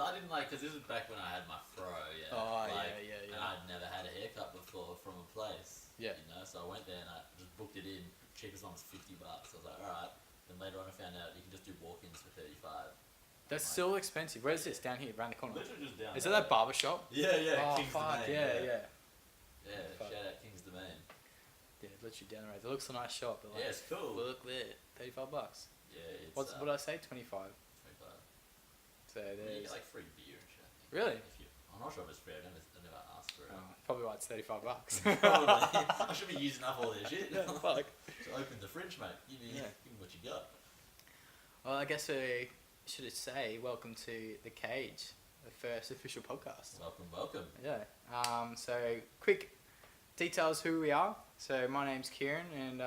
I didn't because this was back when I had my fro, yeah. Oh, yeah. And I'd never had a haircut before from a place. Yeah. So I went there and I just booked it in. Cheapest one was $50. I was like, alright. Then later on I found out you can just do walk-ins for $35. That's still expensive. Where's this? Down here, around the corner. Literally just down Is there. it that barber shop? Yeah. Oh, King's fuck, Domain, yeah. Yeah, Fuck. shout out King's Domain. Yeah, literally down the road. It looks a nice shop. But Yeah, it's cool. Look there, $35. Yeah, it's... What did I say? 25. 25. So You there's... get free beer and shit, I think. Really? I'm not sure if it's free. I never asked for it. Probably why it's $35. Probably. I should be using up all this shit. Yeah, fuck. So open the fridge, mate. Give me what you got. Well, I guess we should say welcome to The Cage, the first official podcast. Welcome. Yeah. So, quick details who we are. So, my name's Kieran, and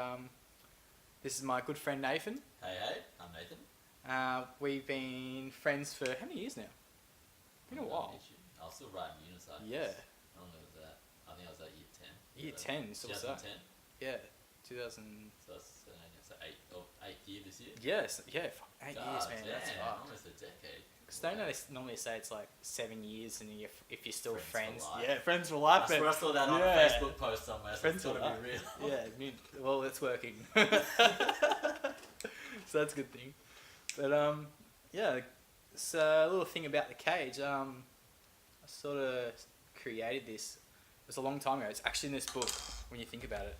this is my good friend Nathan. Hey, I'm Nathan. We've been friends for how many years now? Been a while. I was still riding unicycles. Yeah. How long was that? I think I was at year 10. Year 10, so what's that? 2010. Yeah, 2000. So that's eighth year this year. Yes, yeah, fuck, 8 years, man. That's fucked. Almost a decade. Because don't they normally say it's like 7 years, and if you're still friends, Friends for life. yeah, friends for life. I swear I saw that on a Facebook post somewhere. So Friends it's for gotta life. be real. Yeah, well, it's working. So that's a good thing. But yeah, it's a little thing about The Cage. I sort of created this. It was a long time ago. It's actually in this book when you think about it.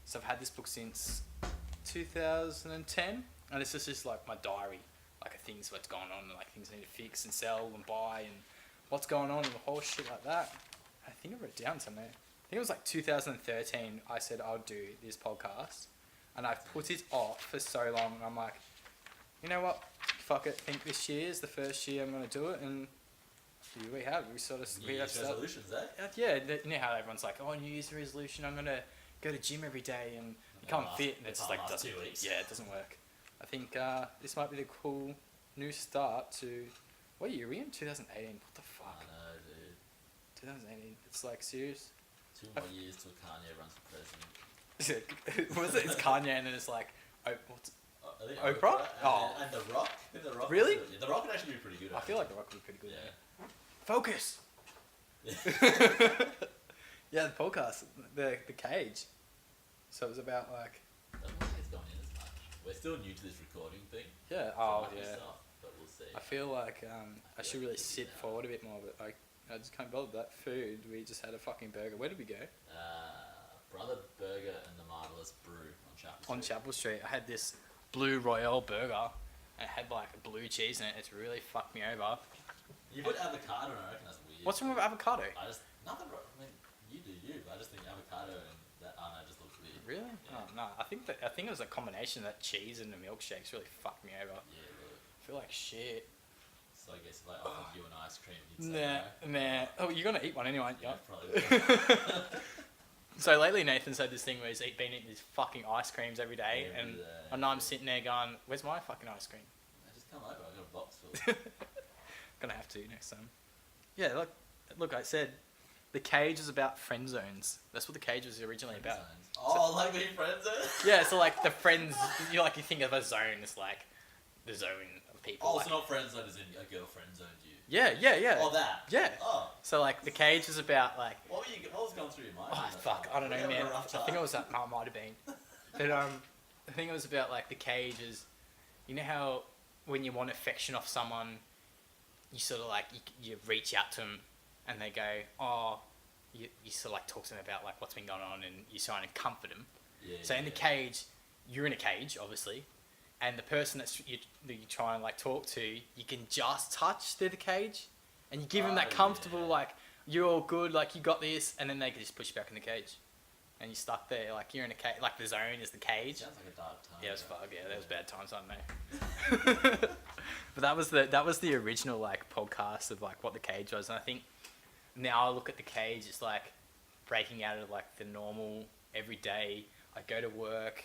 So I've had this book since 2010, and it's just like my diary, like things what's going on, like things I need to fix and sell and buy, and what's going on and the whole shit like that. I think I wrote it down somewhere. I think it was like 2013. I said I'll do this podcast, and I've put it off for so long. And I'm like, you know what? Fuck it. I think this year is the first year I'm gonna do it, and here we have. We sort of New Year's resolutions, eh? Yeah, you know how everyone's like, oh, New Year's resolution. I'm gonna go to gym every day and become fit, and it's like doesn't. 2 weeks. Yeah, it doesn't work. I think this might be the cool new start to. What year are we in? 2018. What the fuck? I know, dude. 2018. It's like serious. 2 more years till Kanye runs for president. What is it? It's Kanye, and then it's like, what's I think Oprah? And The Rock. The Rock. Really? The Rock would actually be pretty good. I feel like The Rock would be pretty good. Yeah. Focus. Yeah, the podcast, the Cage. So it was about like. I don't think it's gone in as much. We're still new to this recording thing. Yeah. So Oh it might be yeah. soft, but we'll see. I feel like I should really like sit it's forward a bit more, but I just can't bother that food. We just had a fucking burger. Where did we go? Brother Burger and the Marvelous Brew on Chapel Street. On Chapel Street. I had this Blue Royale burger. And it had like blue cheese in it. It's really fucked me over. You put avocado in it, I reckon that's weird. What's wrong with avocado? Nothing wrong. I mean, you do you, but I just think avocado and that, just looks weird. Really? Yeah. Oh, no. I think it was a combination of that cheese and the milkshakes really fucked me over. Yeah, really. I feel like shit. So I guess if I offered you an ice cream, you'd say Nah. Oh, you're gonna eat one anyway, aren't you? Yeah, probably will. So lately Nathan's had this thing where he's been eating these fucking ice creams every day, and I know I'm sitting there going, where's my fucking ice cream? Just come over, I've got a box full. Gonna have to next time. Yeah, look, I said The Cage is about friend zones. That's what The Cage was originally about. Oh, like being friend zone? Yeah, so like the friends, you think of a zone as like the zone of people. Oh, like, so not friend zone as in a girlfriend zoned you? Yeah. Oh, that? Yeah. Oh. So like The Cage is about like. What was going through your mind? Oh fuck, I don't know, man. I think it was that. No, it might have been. But I think it was about like The Cage is, you know how when you want affection off someone, you sort of like you reach out to them, and they go, oh, you sort of like talk to them about like what's been going on, and you try and comfort them. Yeah, so in The Cage, you're in a cage, obviously, and the person that you try and like talk to, you can just touch through the cage, and you give them that comfortable like you're all good, like you got this, and then they can just push you back in the cage, and you're stuck there, like you're in a cage, like the zone is the cage. Sounds like a dark time. Yeah, it was fuck. Yeah, there was bad times, I know. But that was the original like podcast of like what The Cage was, and I think now I look at The Cage, it's like breaking out of like the normal everyday. I go to work,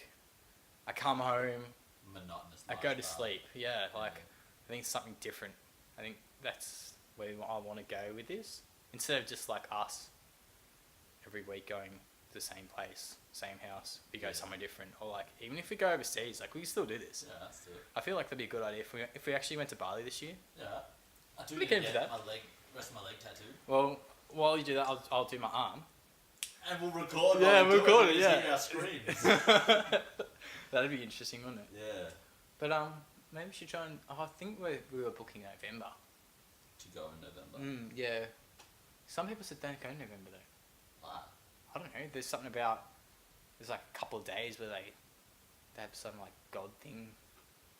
I come home, monotonous. I go to sleep. Yeah, like I think it's something different. I think that's where I want to go with this, instead of just like us every week going to the same place, same house. We go somewhere different, or like even if we go overseas, like we can still do this. Yeah, that's it. I feel like that'd be a good idea if we actually went to Bali this year. Yeah. I do Pretty need to keen for get that. my leg, rest of my leg tattooed. Well, while you do that, I'll do my arm. And we'll record. Yeah, while we we'll do record it. it, You yeah. see our screens. That'd be interesting, wouldn't it? Yeah. But maybe we should try and. I think we were booking November. To go in November. Yeah. Some people said don't go in November though. Wow. I don't know. There's something about. There's like a couple of days where they have some like God thing,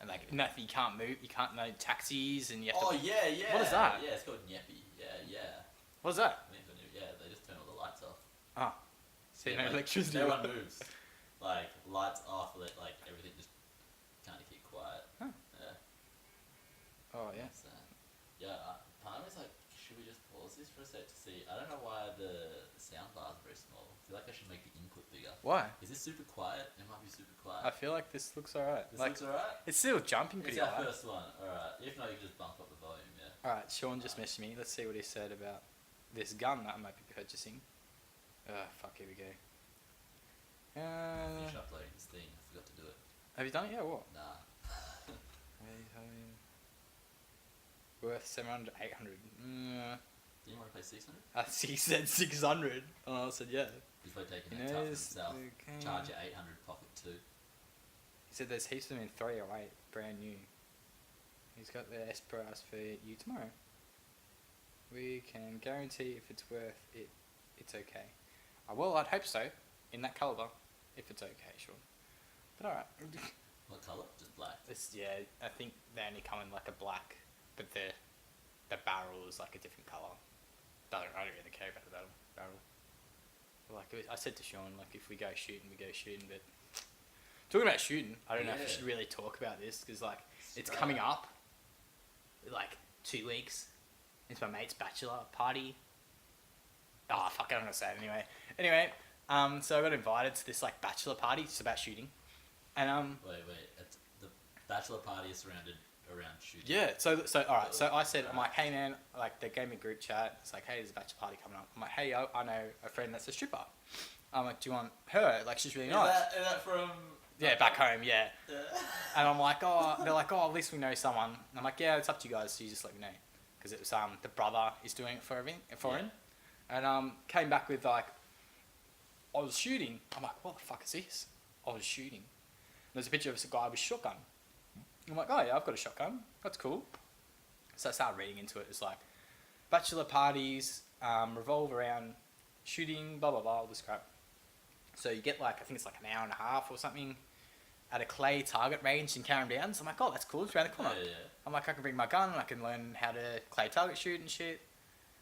and like nothing. You can't move. You can't no taxis, and you have to. Yeah. What is that? Yeah, it's called Nyepi. Yeah. What's that? Yeah, they just turn all the lights off. Ah. So Yeah, no like, electricity. Everyone moves. Like lights off. Like everything just kind of keep quiet. Huh. Yeah. Oh yeah. So, part of me's like, should we just pause this for a sec to see? I don't know why the sound bars are very small. I feel like I should make the input bigger. Why? Is this super quiet? It might be super quiet. I feel like this looks alright. This Like looks alright? it's still jumping It's pretty our high. first one. Alright. If not, you can just bump up the volume, yeah. Alright, Sean just messaged me. Let's see what he said about this gun that I might be purchasing. Fuck, here we go. Finish uploading this thing. I forgot to do it. Have you done it yet or what? Nah. Worth 700, 800. Do you want to play 600? He said 600. And I said, yeah. He's probably taking He that tough knows himself. the Charge game. your 800 pocket too. He said there's heaps of them in 308, brand new. He's got the S price for you tomorrow. We can guarantee if it's worth it, it's okay. Well, I'd hope so, in that caliber, if it's okay, sure. But alright. What colour? Just black. Yeah, I think they only come in like a black, but the barrel is like a different colour. I don't really care about the barrel. Like I said to Sean, like if we go shooting, we go shooting. But talking about shooting, I don't know if we should really talk about this because like it's coming up, like 2 weeks. It's my mate's bachelor party. Oh fuck it, I'm gonna say it anyway. So I got invited to this like bachelor party. It's about shooting, and Wait. It's the bachelor party is surrounded around shooting. yeah. So alright. So I said, I'm like, hey man, like they gave me a group chat. It's like, hey, there's a bachelor party coming up. I'm like, hey, I know a friend that's a stripper. I'm like, do you want her? Like she's really nice. Is that from? Yeah, back home, yeah. Yeah. And I'm like, they're like, at least we know someone. And I'm like, yeah, it's up to you guys. So you just let me know, because it was the brother is doing it for him, and came back with like, I was shooting. I'm like, what the fuck is this? I was shooting. And there's a picture of a guy with a shotgun. I'm like, oh yeah, I've got a shotgun. That's cool. So I started reading into it. It's like, bachelor parties revolve around shooting, blah blah blah, all this crap. So you get like, I think it's like an hour and a half or something at a clay target range in Carrum Downs. I'm like, oh, that's cool. It's around the corner. Yeah. I'm like, I can bring my gun and I can learn how to clay target shoot and shit.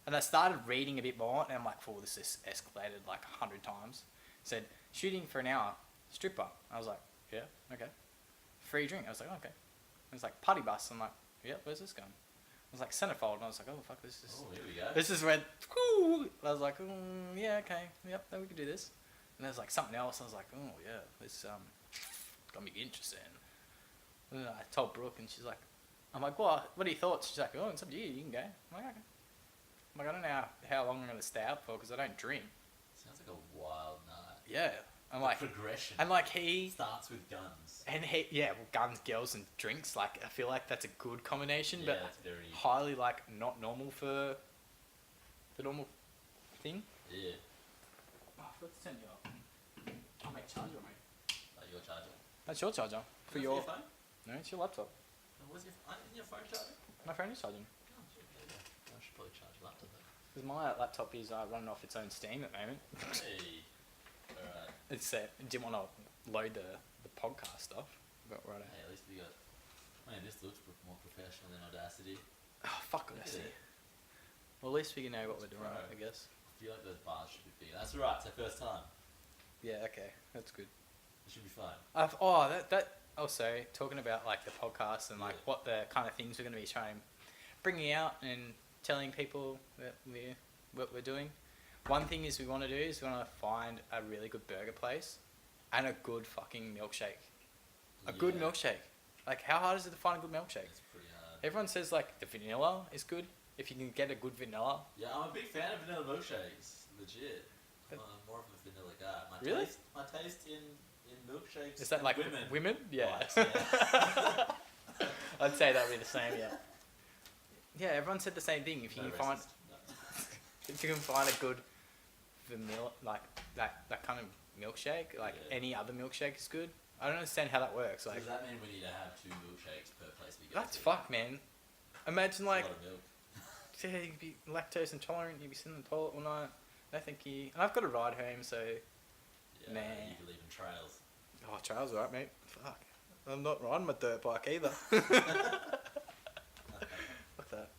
And I started reading a bit more, and I'm like, oh, this is escalated like 100 times. Said, shooting for an hour, stripper. I was like, yeah, okay. Free drink. I was like, okay. It was like, party bus. I'm like, yeah, where's this going? I was like, centerfold. And I was like, oh, fuck, this is... Oh, here we go. This is where... Whoo! I was like, yeah, okay. Yep, then we can do this. And there's like something else. I was like, oh, yeah, this got me interested. And I told Brooke, and she's like, I'm like, what are your thoughts? She's like, oh, it's up to you. You can go. I'm like, okay. I'm like, I don't know how long I'm going to stay out for because I don't drink. Sounds like a wild night. Yeah. I'm like... Progression. And like he... Starts with guns. And guns, girls, and drinks. Like, I feel like that's a good combination, Yeah, but it's very... highly, like, not normal for the normal thing. Yeah. Oh, I forgot to turn you up. I'll make charger, mate. Your charger. That's your charger. For Is that your... phone? No, it's your laptop. Where's your... Isn't your phone charging? My phone is charging. Oh, shit, yeah. I should probably charge your laptop then. Because my laptop is running off its own steam at the moment. Hey. Alright. It's didn't want to load the podcast stuff. But right. Hey, at least we got... Man, this looks more professional than Audacity. Oh, fuck Audacity. Well, at least we can know what we're doing, I guess. I feel like those bars should be bigger. That's alright, it's our first time. Yeah, okay. That's good. It should be fun. That also, talking about like the podcast and like what the kind of things we're going to be bringing out and telling people that what we're doing. One thing is we want to do is we want to find a really good burger place and a good fucking milkshake. A good milkshake. Like, how hard is it to find a good milkshake? It's pretty hard. Everyone says like the vanilla is good if you can get a good vanilla. Yeah, I'm a big fan of vanilla milkshakes. Legit. I'm more of a vanilla guy. Really? My taste in milkshakes. Is that and like women? Yeah. Right, yeah. I'd say that would be the same, yeah. Yeah, everyone said the same thing. If you No can find, racist. No. if you can find a good vanilla, like that kind of milkshake, like Yeah. any other milkshake is good. I don't understand how that works. Like, Does that mean we need to have 2 milkshakes per place we go that's to? fuck, man. Imagine That's like, a lot of milk. yeah, you'd be lactose intolerant. You'd be sitting in the toilet all night. No, thank you. And I've got to ride home, so Yeah, Nah. you believe in trails. oh, Charles, alright, mate. Fuck, I'm not riding my dirt bike either. Fuck that.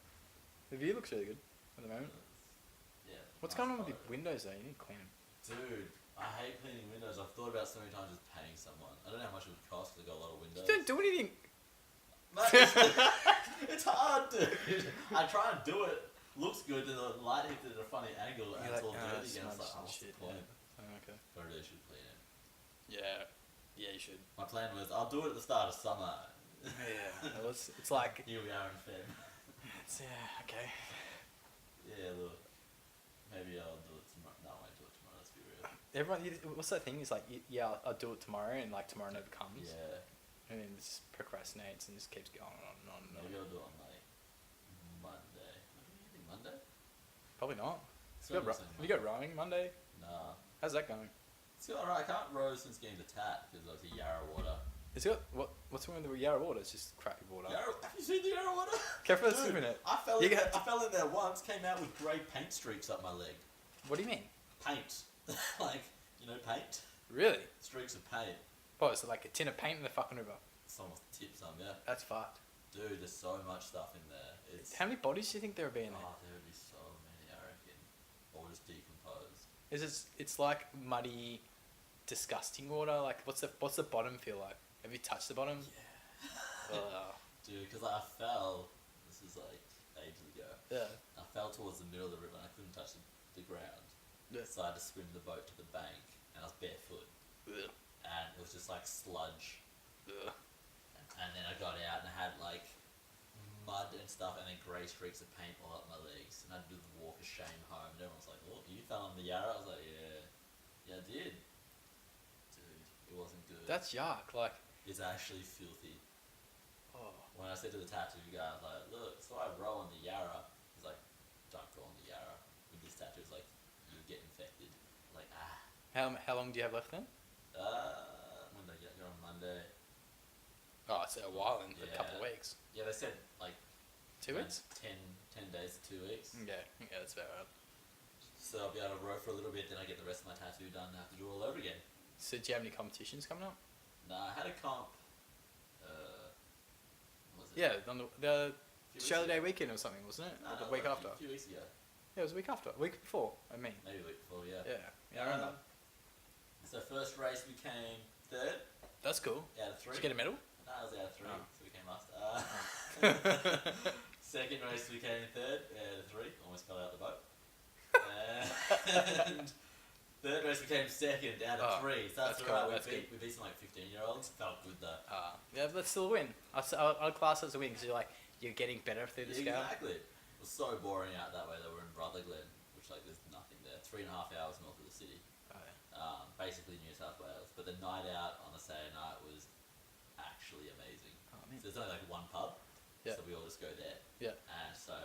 The view looks really good at the moment. Yeah. What's nice going on with photo. your windows though? You need to clean them. Dude, I hate cleaning windows. I've thought about so many times just paying someone. I don't know how much it would cost because I've got a lot of windows. You don't do anything. Mate, it's hard, dude. I try and do it. Looks good, and the light hits it at a funny angle, and You're it's all like, dirty again. It's like, oh, what's the point? Yeah. Oh, okay. But I really should clean it. Yeah. Yeah, you should. My plan was I'll do it at the start of summer. Yeah. Well, it's like. Here we are in Feb. It's, yeah. Okay. Yeah, look. Maybe I'll do it tomorrow. No, I won't do it tomorrow. Let's be real. Everyone, what's that thing? Is like, yeah, I'll do it tomorrow, and like tomorrow never comes. Yeah. And then it just procrastinates and just keeps going on and on and on. Maybe I'll do it on like Monday. What do you think, Monday? Probably not. It's Have gotta be something you got Monday. rowing Monday? Nah. How's that going? It's alright. I can't row since getting the tat because obviously Yarra water. Is it what's wrong with the Yarra water? It's just crappy water. Yarra, have you seen the Yarra water? Careful Dude, swimming it. I fell, You in there, got- I fell in there once, came out with grey paint streaks up my leg. What do you mean? Paint. Like, you know, paint? Really? Streaks of paint. What, is it like a tin of paint in the fucking river? Someone tipped some, yeah. That's fucked. Dude, there's so much stuff in there. It's How many bodies do you think there would be in there? Oh, there would be so many, I reckon. Or just decomposed. It's like muddy, disgusting water. Like what's the bottom feel like? Have you touched the bottom? Yeah. Yeah. Dude, because I fell, this is like ages ago. Yeah. I fell towards the middle of the river and I couldn't touch the ground. Yeah. So I had to swim the boat to the bank and I was barefoot. Ugh. And it was just like sludge. Ugh. And then I got out and I had like mud and stuff and then grey streaks of paint all up my legs. And I had to do the walk of shame home. And everyone was like, "Oh, you fell on the Yarra?" I was like, "Yeah. Yeah, I did." Dude, it wasn't good. That's yuck. Like, It's actually filthy. oh, When I said to the tattoo guy, I was like, "Look, so I row on the Yarra." He's like, "Don't go on the Yarra with this tattoo." It's like, you'll get infected. Like, how long do you have left then? when did I get here on Monday? Oh, it's a while in a couple of Yeah. weeks. Yeah, they said like 2 weeks. 10 days to 2 weeks. Yeah, that's about right. So I'll be able to row for a little bit, then I get the rest of my tattoo done and I have to do it all over again. So do you have any competitions coming up? Nah, I had a comp. What was it? Yeah, on the Few weeks Australia Day ago. weekend or something, wasn't it? Nah, Or the no, week like after? A few weeks ago. Yeah, it was a week after. A week before, I mean. Maybe a week before, yeah. Yeah, I remember. So first race we came third That's cool. out of 3. Did you get a medal? No, I was out of 3, Oh. so we came last. Second race we came third out of 3, almost fell out the boat. And third race we came second out of 3, so that's that's alright. cool, that's We beat some like 15-year-olds. Felt good though. Yeah, but still a win. I'll class it as a win because you're getting better through the scale. Exactly. It was so boring out that way that we're in Rutherglen, which like there's nothing there. 3.5 hours north of the city. Oh, yeah. Basically New South Wales. But the night out on a Saturday night was actually amazing. Oh, man. So there's only like one pub, Yeah. so we all just go there. Yeah. And so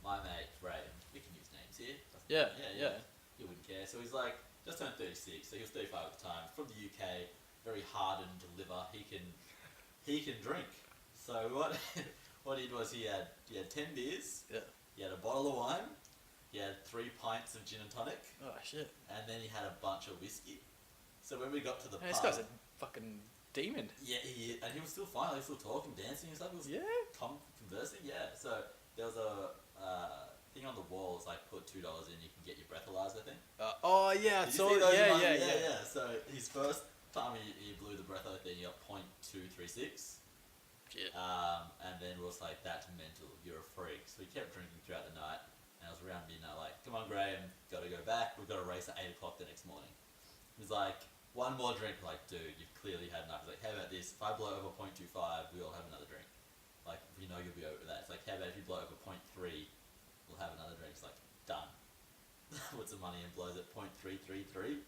my mate Ray, we can use names here. Yeah, yeah, yeah. He wouldn't care. So he's like just turned 36, so he was 35 at the time. From the UK, very hardened liver. He can drink. So what he did was he had 10 beers. Yeah. He had a bottle of wine. He had 3 pints of gin and tonic, Oh shit. and then he had a bunch of whiskey. So when we got to the Man, this pub, guy's a fucking demon. yeah, he was still fine. He was still talking, dancing and stuff. He was Yeah. conversing. Yeah. So there was a thing on the wall. It's like put $2 in, you can get your breathalyzer thing. Oh yeah, I Did you saw see it. those Yeah, ones? yeah. So his first time he blew the breathalyzer thing, he got .236. Shit. And then it was like, "That's mental. You're a freak." So he kept drinking throughout the night. And it was around midnight, like, "Come on, Graham, gotta go back. We've got a race at 8 o'clock the next morning." He was like, "One more drink." We're like, "Dude, you've clearly had enough." He's like, "How about this? If I blow over .25, we all have another drink. Like, we know you'll be over that." It's like, "How about if you blow over .3, we'll have another drink." It's like, done. Puts the money and blows at .333.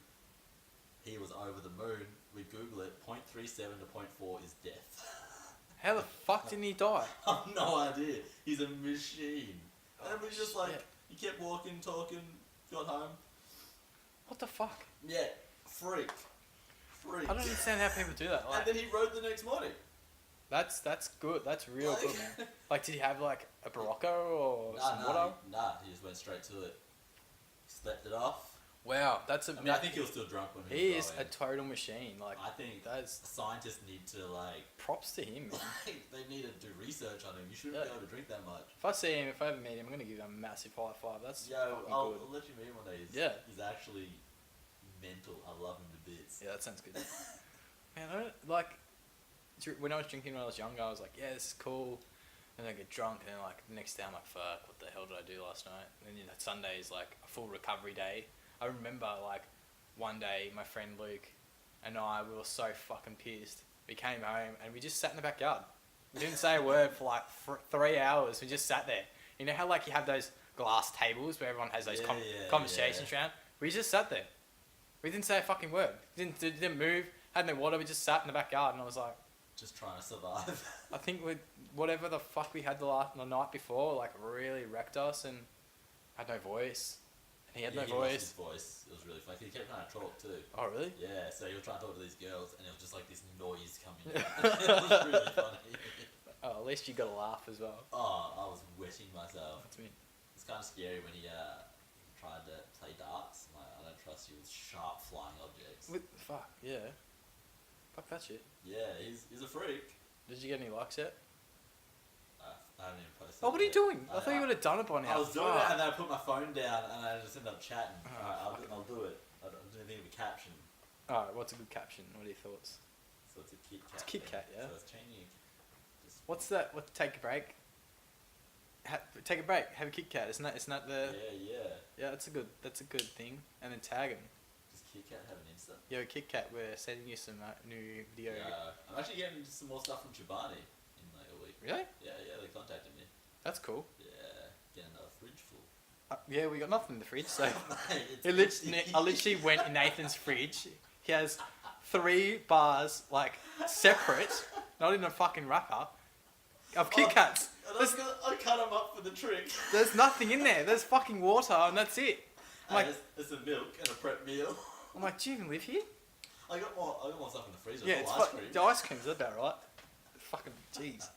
He was over the moon. We Google it. .37 to .4 is death. How the fuck didn't he die? I've no idea. He's a machine. And we just like, shit. he kept walking, talking, got home. What the fuck? Yeah, freak. I don't understand how people do that. Like, And then he rode the next morning. that's good. That's real Like- good, man. Like, did he have like a Barocco or some water? He just went straight to it. Slept it off. Wow, that's a. I mean, I think he was still drunk when he he was is going. a total machine. Like, I think that's scientists need to like, props to him, man. they need to do research on him. You shouldn't Yeah. be able to drink that much. If I see him, if I ever meet him, I'm gonna give him a massive high five. That's Yo, fucking I'll good. let you meet him one day. He's actually mental. I love him to bits. Yeah, that sounds good. Man, I don't, like, when I was drinking when I was younger, I was like, yeah, this is cool. And then I get drunk, and then like the next day I'm like, fuck, what the hell did I do last night? And then Sunday is like a full recovery day. I remember like one day my friend Luke and we were so fucking pissed. We came home and we just sat in the backyard. We didn't say a word for like 3 hours. We just sat there. You know how like you have those glass tables where everyone has those conversations around? We just sat there. We didn't say a fucking word. Didn't move. Had no water. We just sat in the backyard, and I was like, Just trying to survive. I think whatever the fuck we had the night before, like really wrecked us, and had no voice. And he had no He lost voice. his voice. It was really funny. He kept trying to talk too. Oh really? Yeah, so he was trying to talk to these girls, and it was just like this noise coming out. It was really funny. Oh, at least you got a laugh as well. Oh, I was wetting myself. That's me. It's kind of scary when he tried to play darts. Like, I don't trust you with sharp flying objects. Fuck yeah. Fuck that shit. Yeah, he's a freak. Did you get any likes yet? I haven't even posted. Oh, what are you it doing? yet. I thought you would have done it by now. I was doing Fuck. it, and then I put my phone down, and I just ended up chatting. Oh, Alright, I'll do it. I don't think of a caption. Alright, what's a good caption? What are your thoughts? So it's a KitKat. It's KitKat, yeah. So it's changing. What's that? Take a break. Take a break. Have a KitKat. Isn't that the? Yeah. Yeah, that's a good thing. And then tag him. Does KitKat have an Insta? Yo, KitKat, we're sending you some new video. Yeah. I'm actually getting some more stuff from Chobani in like a week. Really? Yeah, they contacted me. That's cool. Yeah, getting another fridge full. Yeah, we got nothing in the fridge, so It's I literally went in Nathan's fridge. He has 3 bars, like, separate, not in a fucking wrapper, of KitKats. I cut them up for the trick. There's nothing in there. There's fucking water, and that's it. I'm like, there's some milk and a prep meal. I'm like, do you even live here? I got more stuff in the freezer. Yeah, Ice cream. the ice cream's about right. Fucking jeez.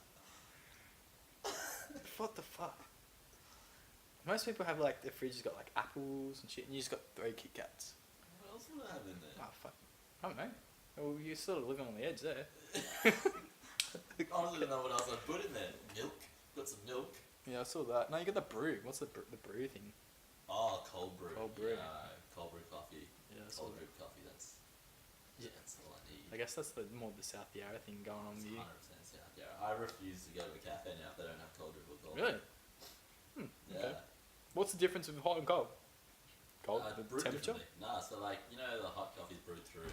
What the fuck? Most people have like their fridge has got like apples and shit, and you just got 3 KitKats. What else would I have in there? Oh fuck, I don't know. Well, you're sort of living on the edge there. I honestly don't know what else I'd put in there. Milk. Got some milk. Yeah, I saw that. No, you got the brew. What's the brew thing? Oh, cold brew. Cold brew. Cold brew coffee. Yeah, I saw Cold that. brew coffee. That's all I need. I guess that's more the South Yarra thing going on with you. 100% South Yarra. I refuse to go to a cafe now if they don't have cold brew or cold. Really? Yeah. Okay. What's the difference with hot and cold? Cold, the brewed temperature? differently. Nah, so like, you know, the hot coffee's brewed through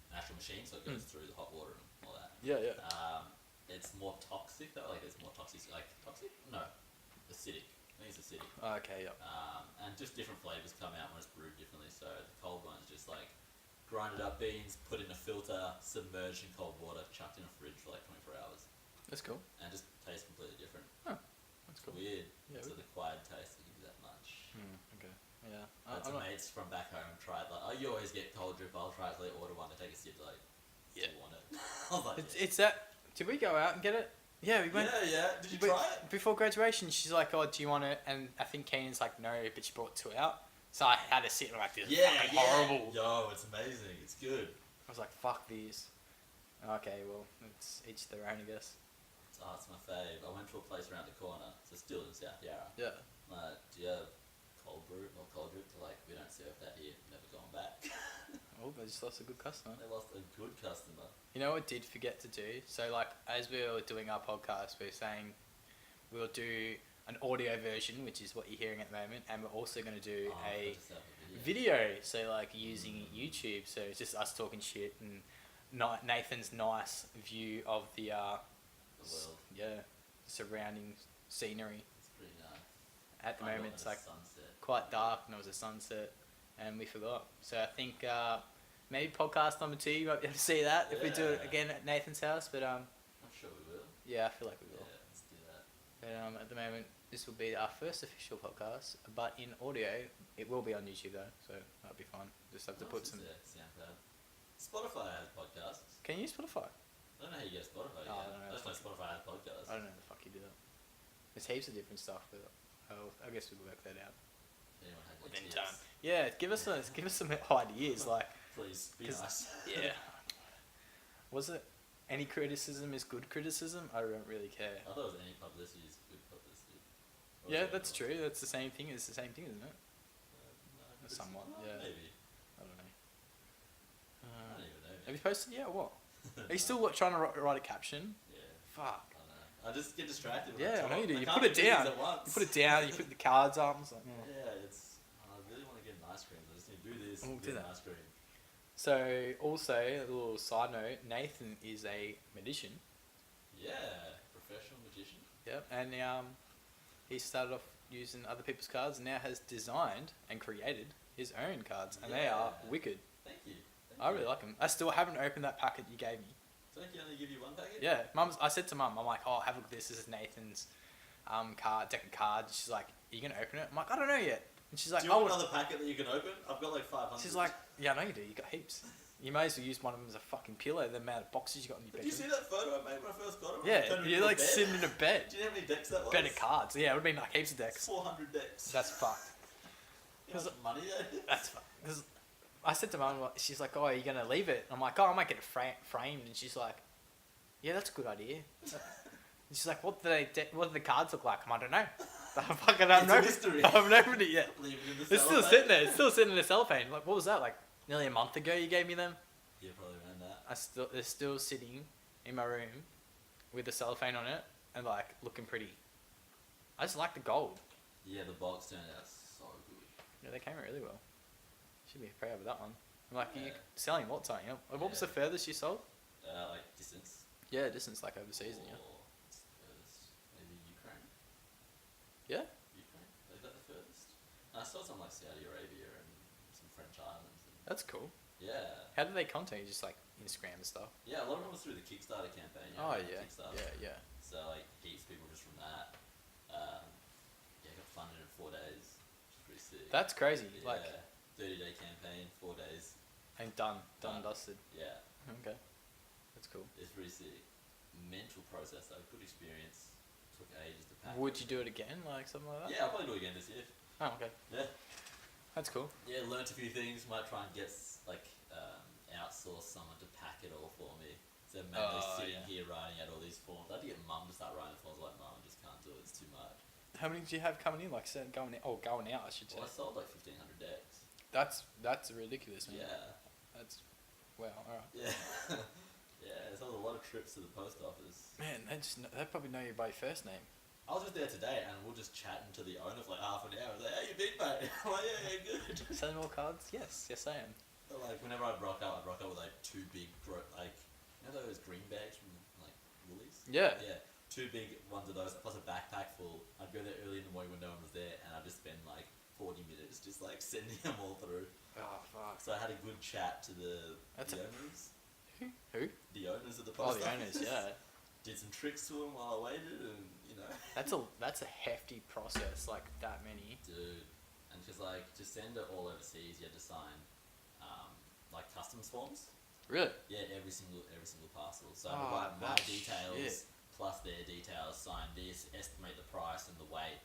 an actual machine, so it goes through the hot water and all that. Yeah, yeah. It's more toxic though, like it's more toxic, toxic? No, acidic. I think it's acidic. Okay, yeah. And just different flavors come out when it's brewed differently. So the cold one's just like grinded up beans, put in a filter, submerged in cold water, chucked in a fridge for like 24 hours, That's cool. and just tastes completely different. That's cool. Weird. Yeah, it's an acquired taste. I give you that much. Okay. Yeah. But some mates from back home tried like, oh, you always get cold drip. I'll try it. So they order one. They take a sip. Like, Yeah. you want it? I was like, It's that. Did we go out and get it? Yeah, we went. Yeah. Did you try it? Before graduation, she's like, "Oh, do you want it?" And I think Keenan's like, "No," but she brought 2 out. So I had to sit and like this. Fucking horrible. Yo, it's amazing. It's good. I was like, "Fuck these." Okay, well, it's each their own, I guess. It's my fave. I went to a place around the corner, so still in South Yarra. Yeah. Do you have cold brew or cold drip? They're like, we don't serve that here. Never gone back. Oh, they just lost a good customer. They lost a good customer. You know what I did forget to do? So, like, as we were doing our podcast, we were saying we'll do an audio version, which is what you're hearing at the moment, and we're also going to do a video. So, like, using YouTube. So, it's just us talking shit and Nathan's nice view of the world. Yeah, surrounding scenery. It's pretty nice. At the moment, it's like sunset. quite dark, and it was a sunset, and we forgot. So I think maybe podcast number 2, you might be able to see that if we do it Yeah. again at Nathan's house. But I'm sure we will. Yeah, I feel like we Yeah, will. let's do that. But at the moment, this will be our first official podcast, but in audio, it will be on YouTube though, so that'll be fun. Just have to put some. SoundCloud. Spotify has podcasts. Can you use Spotify? I don't know how you get Spotify. Oh, Yeah. I don't know. I just know Spotify has podcasts. I don't know how the fuck you do that. There's heaps of different stuff, but I guess we'll work that out. Anyone has Within any time. tips? Yeah, give us some ideas, like. Please be 'Cause- nice. Yeah. Was it any criticism is good criticism? I don't really care. I thought it was any publicity is good publicity. Or Yeah, is it that's not? true. That's the same thing. It's the same thing, isn't it? No, Somewhat, well, yeah. Maybe. I don't know. I don't even know. Have you posted yet or what? Are you still trying to write a caption? Yeah. Fuck. I know. I just get distracted. When Yeah, I know you do. I You can't put it do things down. at once. You put it down. You put the cards up. It's like, Yeah, it's. I really want to get an ice cream. I just need to do this. We'll and do get that. an ice cream. So, also, a little side note, Nathan is a magician. Yeah, professional magician. Yep. And he started off using other people's cards and now has designed and created his own cards. And they are Yeah. wicked. Thank you. I really like them. I still haven't opened that packet you gave me. So he only give you one packet? Yeah. I said to Mum, I'm like, oh, have a look at this. This is Nathan's deck of cards. She's like, are you going to open it? I'm like, I don't know yet. And she's like, Do you want another packet that you can open? I've got like 500. She's like, yeah, I know you do. You got heaps. You may as well use one of them as a fucking pillow. The amount of boxes you got in your Did you bedroom. see that photo I made when I first got it? Yeah, Turned it you're into a like bed? sitting in a bed. Do you know how many decks that was? Bed of cards. Yeah, it would have been like heaps of decks. 400 decks. That's fucked. You know how much money that is? That's fucked. Because I said to Mum, she's like, oh, are you going to leave it? I'm like, oh, I might get it framed. And she's like, yeah, that's a good idea. And she's like, what do the cards look like? I don't know. I fucking It's a mystery. I haven't opened it yet. Leave it in the It's still cellophane. sitting there. It's still sitting in the cellophane. Like, what was that? Like, nearly a month ago you gave me them? Yeah, probably around that. They're still sitting in my room with the cellophane on it and like looking pretty. I just like the gold. Yeah, the box turned out so good. Yeah, they came out really well. Should be proud of that one. I'm like, Yeah. you're selling lots, aren't you? What was Yeah. the furthest you sold? Like distance. Yeah, distance like overseas, yeah. Or furthest, maybe Ukraine. Yeah? Ukraine. Is that the furthest? And I saw some like Saudi Arabia and some French islands. And, That's cool. yeah. How do they contact you? Just like Instagram and stuff? Yeah, a lot of them was through the Kickstarter campaign. You know, Oh, around yeah. Kickstarter. Yeah. So like heaps of people just from that. Yeah, got funded in 4 days. Which is pretty sick. That's crazy. Yeah, Like, 30-day campaign, 4 days. and done and dusted. Yeah, Okay. That's cool. it's pretty sick. Mental process though, good experience. Took ages to pack. Would you do it again? Like something like that? Yeah, I'll probably do it again this year. Oh, okay. Yeah. That's cool. Yeah, learnt a few things. Might try and get outsource someone to pack it all for me. So mainly sitting yeah. here writing out all these forms. I had to get Mum to start writing the forms. Like, Mum, I just can't do it. It's too much. How many do you have coming in? Like, going out, I should say. Well, I sold like 1,500 decks. That's ridiculous, man. Yeah. That's wow. All right. Yeah. Yeah, so a lot of trips to the post office. Man, they probably know you by your first name. I was just there today and we're just chatting to the owner for like half an hour. I was like, how you been, mate? I'm like, yeah, good. Selling more cards? Yes, I am. But like, whenever I'd rock up with like two big, like, you know those green bags from like Woolies? Yeah. Yeah, two big ones of those, plus a backpack full. I'd go there early in the morning when no one was there and I'd just spend like 40 minutes just like sending them all through. Oh fuck. So I had a good chat to the owners. Who? The owners of the Oh, post the owners. office. Yeah. Did some tricks to them while I waited and, you know. That's a hefty process. Like that many. Dude, and she's like, to send it all overseas, you had to sign, like customs forms. Really? Yeah, every single parcel. So I Oh, provide my that's details shit. plus their details, sign this, estimate the price and the weight,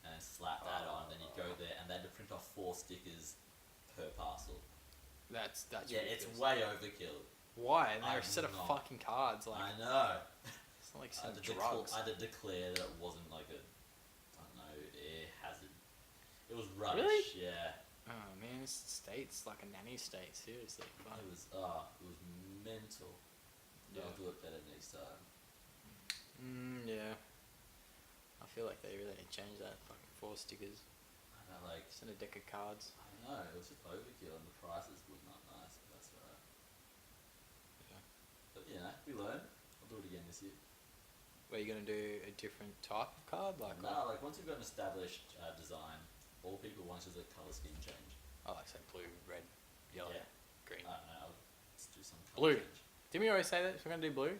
and slap that on. Then you go there, and they had to print off 4 stickers per parcel. That's Yeah, it's ridiculous. way overkill. Why? And they're a I'm set of not- fucking cards. Like I know. it's not like I some had, drugs. I had to declare that it wasn't like a, I don't know, air hazard. It was rubbish. Really? Yeah. Oh man, it's states like a nanny state. Seriously. Fuck. It was mental. Yeah. I'll do it better next time. Yeah. I feel like they really need to change that. Fucking 4 stickers. I know, like, Send a deck of cards. I don't know, it was just overkill and the prices were not nice, but that's alright. Yeah. But you know, we learn. I'll do it again this year. Were you gonna do a different type of card? Like No, like once you've got an established design, all people want is a colour scheme change. I like say blue, red, yellow, Yeah. green. I don't know, I'll just do some colour Blue. change. Didn't we always say that if we're gonna do blue?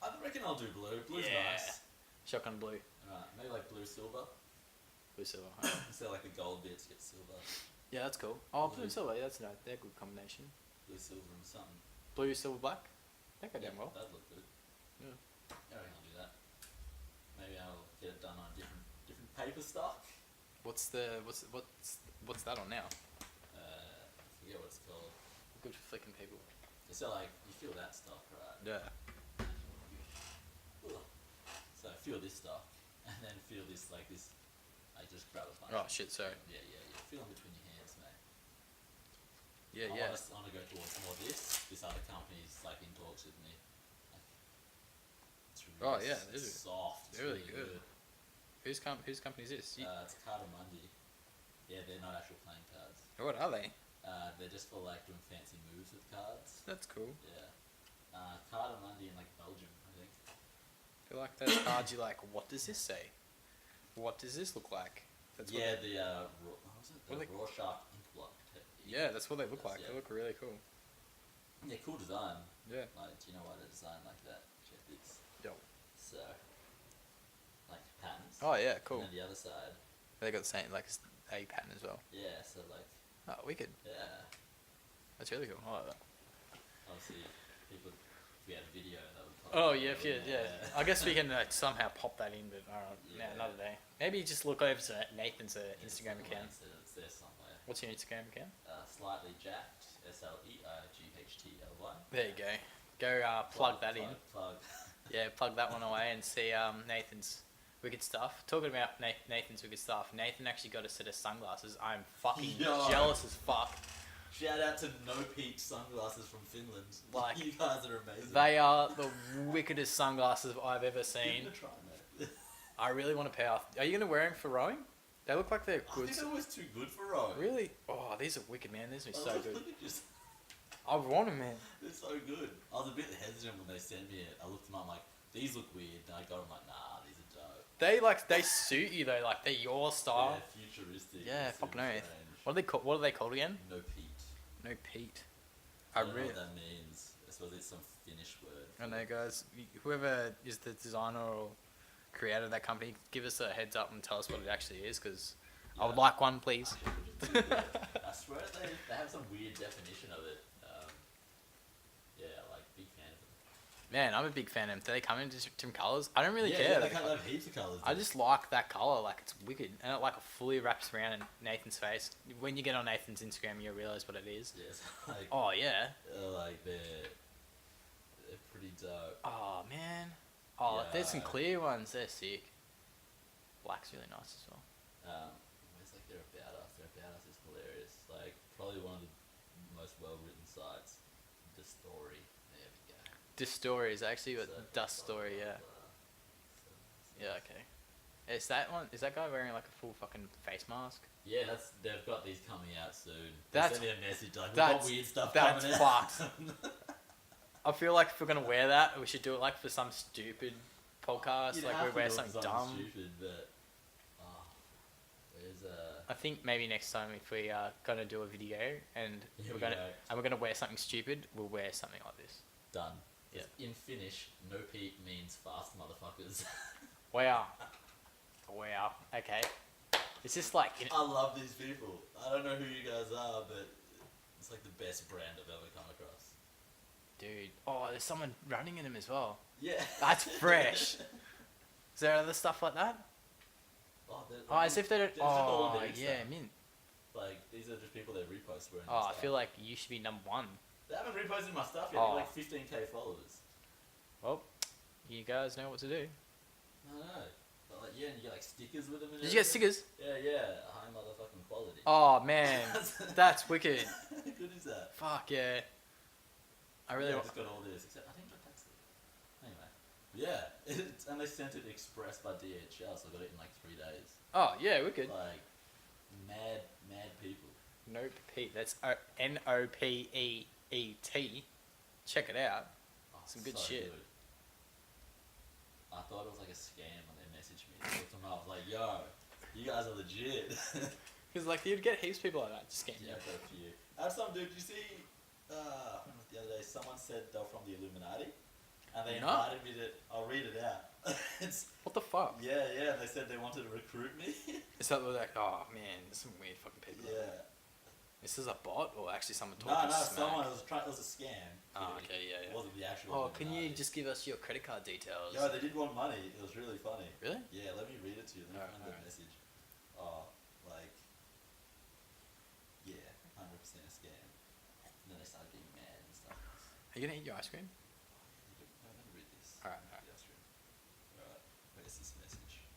I reckon I'll do blue. Blue's Yeah. nice. Shotgun blue. Right, maybe like blue silver. Blue silver. Instead of like the gold bits, get silver. Yeah, that's cool. Oh, Blue. blue silver. Yeah, that's nice. They're a good combination. Blue silver and something. Blue silver black. That go damn well. That'd look good. Yeah. I reckon I'll do that. Maybe I'll get it done on different paper stock. What's that on now? I forget what it's called. Good for flicking people. So like you feel that stock, right? Yeah. So feel this stock, and then feel this like this. I just grab a bunch. Oh shit! Sorry. Yeah. Feel them between your hands, mate. Yeah, I yeah. want to go towards more this. This other company's like in talks with me. Like, it's really Oh, yeah, they do. soft. It's They're really good. Whose company is this? It's Cain and Monday. Yeah, they're not actual playing cards. What are they? They're just for like doing fancy moves with cards. That's cool. Yeah. Cain and Monday in like Belgium, I think. I feel like those cards. You're like, what does this say? What does this look like? That's Yeah, what the what was it? The What are they- Rorschach ink block. yeah, that's what they look like. Yeah. They look really cool. Yeah, cool design. Yeah. Like, do you know why they design like that? Check this. Yo. So, like patterns. Oh yeah, cool. And then the other side. They got the same like A pattern as well. Yeah, so like, Oh, wicked. yeah. That's really cool. I like that. Obviously, people, if we had a video, that would Oh probably yeah, yeah. I guess we can somehow pop that in, but Yeah. another day. Maybe just look over to Nathan's Instagram account. It's there somewhere. What's your Instagram account? Slightly jacked. SLEIGHTLY. There you go. Go plug that in. Plug. Yeah, plug that one away and see Nathan's wicked stuff. Talking about Nathan's wicked stuff, Nathan actually got a set of sunglasses. I'm fucking Yo. jealous as fuck. Shout out to No Peak sunglasses from Finland. Like, you guys are amazing. They are the wickedest sunglasses I've ever Give seen. it a try, mate. I really want a pair. Are you going to wear them for rowing? They look like they're I good. think they're always too good for rowing. Really? Oh, these are wicked, man. These are so good. Look at just, I want them, man. they're so good. I was a bit hesitant when they sent me it. I looked them up, I'm like, these look weird. And I got them like, nah, these are dope. They suit you though. Like they're your style. Yeah, futuristic. Yeah, It's fucking super oath. strange. What are they called? What are they called again? No Pete. No Pete. I don't know what that means. I suppose it's some Finnish word. I know, guys. Whoever is the designer or creator of that company, give us a heads up and tell us what it actually is, because I would like one, please. I swear they have some weird definition of it. Yeah, like big fan of them. Man, I'm a big fan of them. Do they come in different colours? I don't really care. Yeah, they kind of have heaps of colours. I just like that colour. Like, it's wicked. And it like fully wraps around in Nathan's face. When you get on Nathan's Instagram, you'll realise what it is. Yeah, it's like, Oh, yeah. like they're pretty dope. Oh, man. Oh, there's some Yeah. clear ones. They're sick. Black's really nice as well. Where's like their about us? Their about us is hilarious. Like probably one of the most well written sites. The story. There we go. This story is actually a So, dust story, yeah. Yeah, okay. Is that one? Is that guy wearing like a full fucking face mask? Yeah, they've got these coming out soon. That's- They sent me a message like, we've got weird stuff that's coming out. fucked. I feel like if we're gonna wear that, we should do it like for some stupid podcast. You'd Like have we to wear do it something for dumb. stupid, but where's I think maybe next time if we are gonna do a video and Here we're we gonna go. wear something stupid, we'll wear something like this. done? Yeah. In Finnish, no Pete means fast motherfuckers. Wow. Wow. Okay. It's just like I love these people. I don't know who you guys are, but it's like the best brand I've ever come across. dude. Oh, there's someone running in them as well. Yeah. That's fresh. Is there other stuff like that? Oh, as if they don't. They're just all on Oh, their Insta. yeah, mint. Like, these are just people that repost wearing Oh, I stuff. feel like you should be number one. They haven't reposted my stuff yet. Oh. They're like 15k followers. Well, you guys know what to do. No. But like, yeah, and you get like stickers with them and Did you get everything. stickers? Yeah. High motherfucking quality. Oh man, that's wicked. How good is that? Fuck yeah. I really yeah, I want. just got all this, except I think I texted it. Anyway. Yeah. And they sent it express by DHL, so I got it in like 3 days. Oh yeah, wicked. Like, mad people. Nope, Pete. That's Nopeet. Check it out. Oh, Some good so shit. Good. I thought it was like a scam when they messaged me. I looked them up, I was like, yo, you guys are legit. Because like you'd get heaps of people like that to scam Yeah, you. I've got a few. I had some dude, did you see, when was the other day, someone said they were from the Illuminati? and they No. invited me to. I'll read it out. It's What the fuck? yeah. They said they wanted to recruit me. Is that like, oh man, there's some weird fucking people. Yeah. This is a bot or actually someone No, talking smack? someone. It was a scam. Oh, Kidding. okay, yeah. It wasn't the actual. Oh, can you Illuminati. just give us your credit card details? No, they did want money. It was really funny. Really? Yeah, let me read it to you. Let me Alright, find the alright. message. Oh, like, yeah, 100% a scam. And then they started getting mad and stuff. Are you gonna eat your ice cream? No, let me read this. Alright, Let me read the ice cream. Alright, where's this message?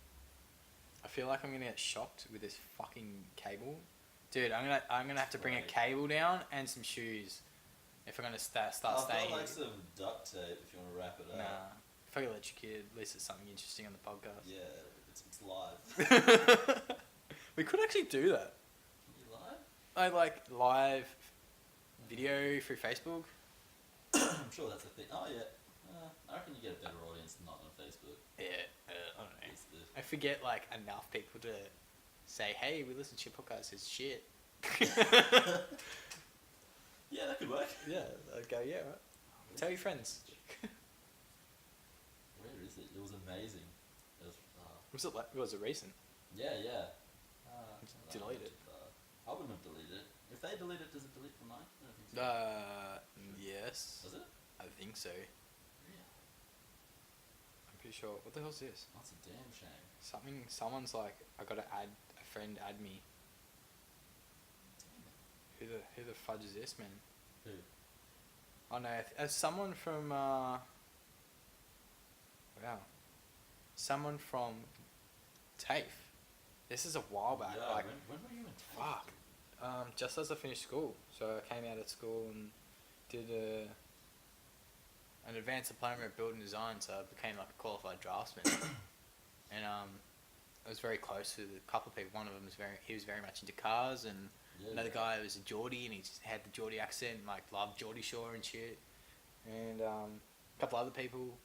I feel like I'm gonna get shocked with this fucking cable. Dude, I'm gonna have to bring a Right. cable down and some shoes if I'm gonna start I've staying got like here. some duct tape if you want to wrap it up. Nah. If I could let you kid, at least it's something interesting on the podcast. Yeah, it's live. We could actually do that. You live? I like live video through Facebook. I'm sure that's a thing. Oh yeah. I reckon you get a better audience not on Facebook. Yeah, I don't know. It's the I forget like enough people to say, "Hey, we listen to your podcast." It's shit. yeah, that could work. Yeah, I'd go, yeah, right. Tell your friends. Where is it? It was amazing. It was. Was it recent? Yeah. Delete it. I wouldn't have deleted it. If they delete it, does it delete from mine? I don't think so. Yes. Was it? I think so. Yeah. I'm pretty sure. What the hell's this? That's a damn shame. Someone's like, I gotta add a friend. Add me. Damn it. Who the fudge is this, man? Who? Oh no, someone from wow. Someone from TAFE. This is a while back. Yeah, like, when were you in TAFE? fuck. Just as I finished school, so I came out of school and did an advanced diploma of building design, so I became like a qualified draftsman. And I was very close to a couple of people. One of them was very much into cars, and another guy was a Geordie, and he just had the Geordie accent, and, like loved Geordie Shore and shit. And a couple other people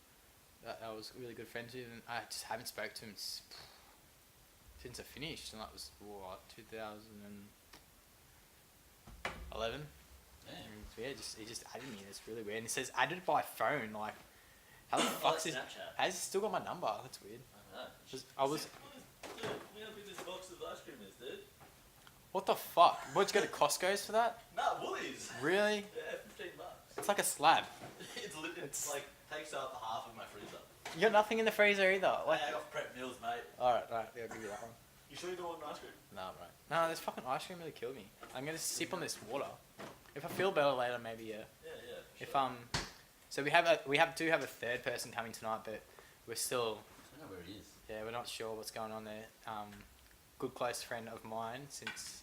that I was really good friends with, and I just haven't spoke to him since I finished, and that was what 2011. Damn. Yeah, he just added me. It's really weird. And it says added by phone. Like, how the fuck's this? Snapchat. Has he still got my number? That's weird. I don't know. I was. Dude, you know how big this box of ice cream is, dude? What the fuck? What'd you go to Costco's for that? Nah, Woolies. Really? Yeah, $15. It's like a slab. It's like takes up half of my freezer. You got nothing in the freezer either. Like. I got prep meals, mate. Alright, yeah, I'll give you that one. You sure you don't want an ice cream? Nah, right. No, this fucking ice cream really killed me. I'm gonna sip on this water. If I feel better later, maybe yeah. Yeah. If so we do have a third person coming tonight, but we're still. I don't know where he is. Yeah, we're not sure what's going on there. Good close friend of mine since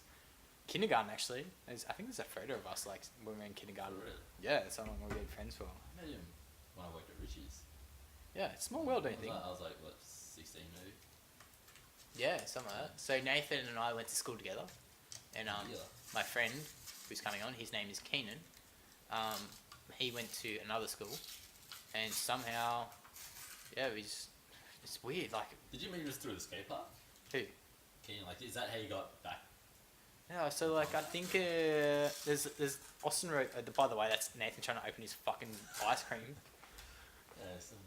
kindergarten, actually. I think there's a photo of us like when we were in kindergarten. Oh, really? Yeah, it's someone we're good friends for. I met him when I worked at Richie's. Yeah, it's a small world, don't you think? I was like, what, 16 maybe? Yeah, something like that. So Nathan and I went to school together, and Yeah. my friend who's coming on, his name is Kieran. He went to another school, and somehow, yeah, it's weird. Like, Did you meet him just through the skate park? who? Keen, like, is that how you got back? Yeah, so like I think there's Austin Road. By the way, that's Nathan trying to open his fucking ice cream. Yeah, some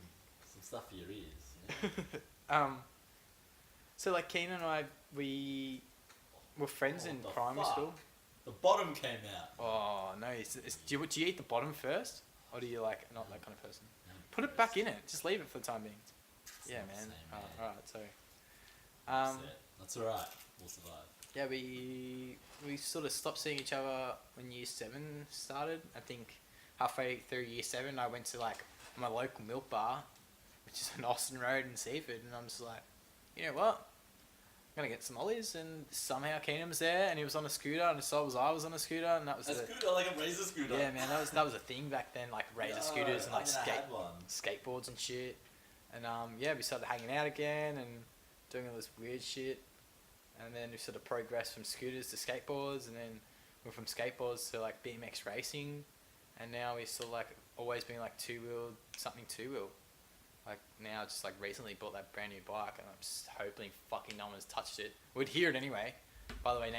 stuff for your ears. You know? So like Keenan and I, we were friends in What the primary fuck? school. The bottom came out. Oh no! Do you eat the bottom first, or do you like not that kind of person? Put it back in it. Just leave it for the time being. It's Yeah, not the man. same, Alright, so. That's alright. We'll survive. Yeah, we sort of stopped seeing each other when year 7 started. I think halfway through year 7, I went to like my local milk bar, which is on Austin Road in Seaford, and I'm just like, you know what? I'm gonna get some ollies, and somehow Keenan was there, and he was on a scooter, and so was I was on a scooter, and that was A scooter, like a razor scooter. yeah, man, that was a thing back then, like razor scooters and like I had one. skateboards and shit. And yeah, we started hanging out again and doing all this weird shit. And then we sort of progressed from scooters to skateboards, and then went from skateboards to like BMX racing, and now we sort of like always been like two-wheel. Like now, just like recently bought that brand new bike, and I'm just hoping fucking no one's touched it. We'd hear it anyway. By the way,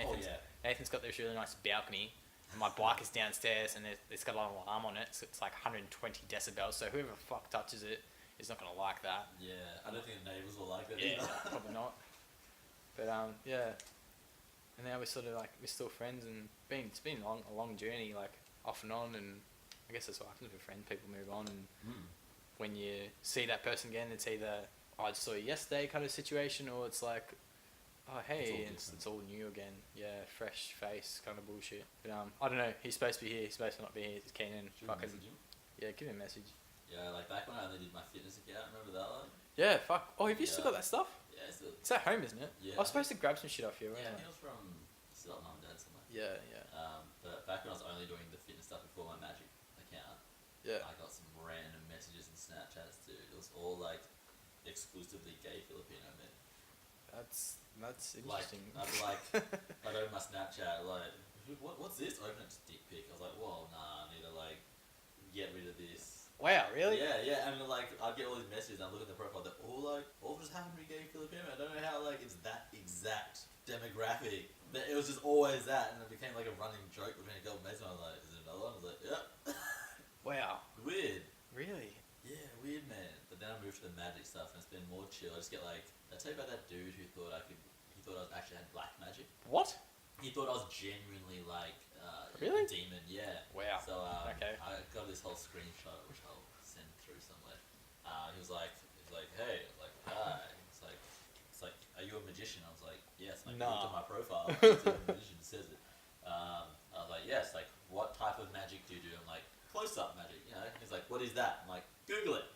Nathan's got this really nice balcony. And my bike is downstairs, and it's got an alarm on it, so it's like 120 decibels. So whoever the fuck touches it is not gonna like that. Yeah, I don't think the neighbours will like that Yeah, either. probably not. But yeah. And now we're sort of like we're still friends, and it's been a long journey, like off and on, and I guess that's what happens with friends. People move on, and when you see that person again, it's either I just saw you yesterday kind of situation, or it's like, oh hey, it's all new again. Yeah, fresh face kind of bullshit. But I don't know. He's supposed to be here. He's supposed to not be here. It's Kieran. Fucking yeah, give him a message. Yeah, like back when I only did my fitness account, remember that one? Yeah, fuck. Oh, have you still got that stuff? Yeah, still. It's at home, isn't it? Yeah. I was supposed to grab some shit off here. Yeah, I Wasn't think it was from still at mum and dad's somewhere. Yeah. But back when I was only doing the fitness stuff before my Magic account, Yeah. I got some random messages and Snapchats, dude. It was all like exclusively gay Filipino men. That's Like, interesting. I'd be like, I'd open my Snapchat, like, what's this? Open it, dick pic. I was like, whoa, nah, I need to like get rid of this. Wow, really? Yeah, and like I'd get all these messages and I look at the profile, they're all just happen to be gay Filipino. I don't know how like it's that exact demographic. But it was just always that, and it became like a running joke between a couple mates, and I was like, is there another one? I was like, yep. Wow. Weird. Really? Yeah, weird, man. But then I moved to the Magic stuff and it's been more chill. I just get like, I tell you about that dude who thought I actually had black magic. What? He thought I was genuinely like Really? a demon, yeah. Wow. So Okay. I got this whole screenshot which I'll send through somewhere. He was like, hey, I was like, hi. It's like, are you a magician? I was like, yes. Like, Nah. looked at my profile. It's a magician says it. I was like, yes. Like, what type of magic do you do? I'm like, close-up magic. You know. He's like, what is that? I'm like, Google it.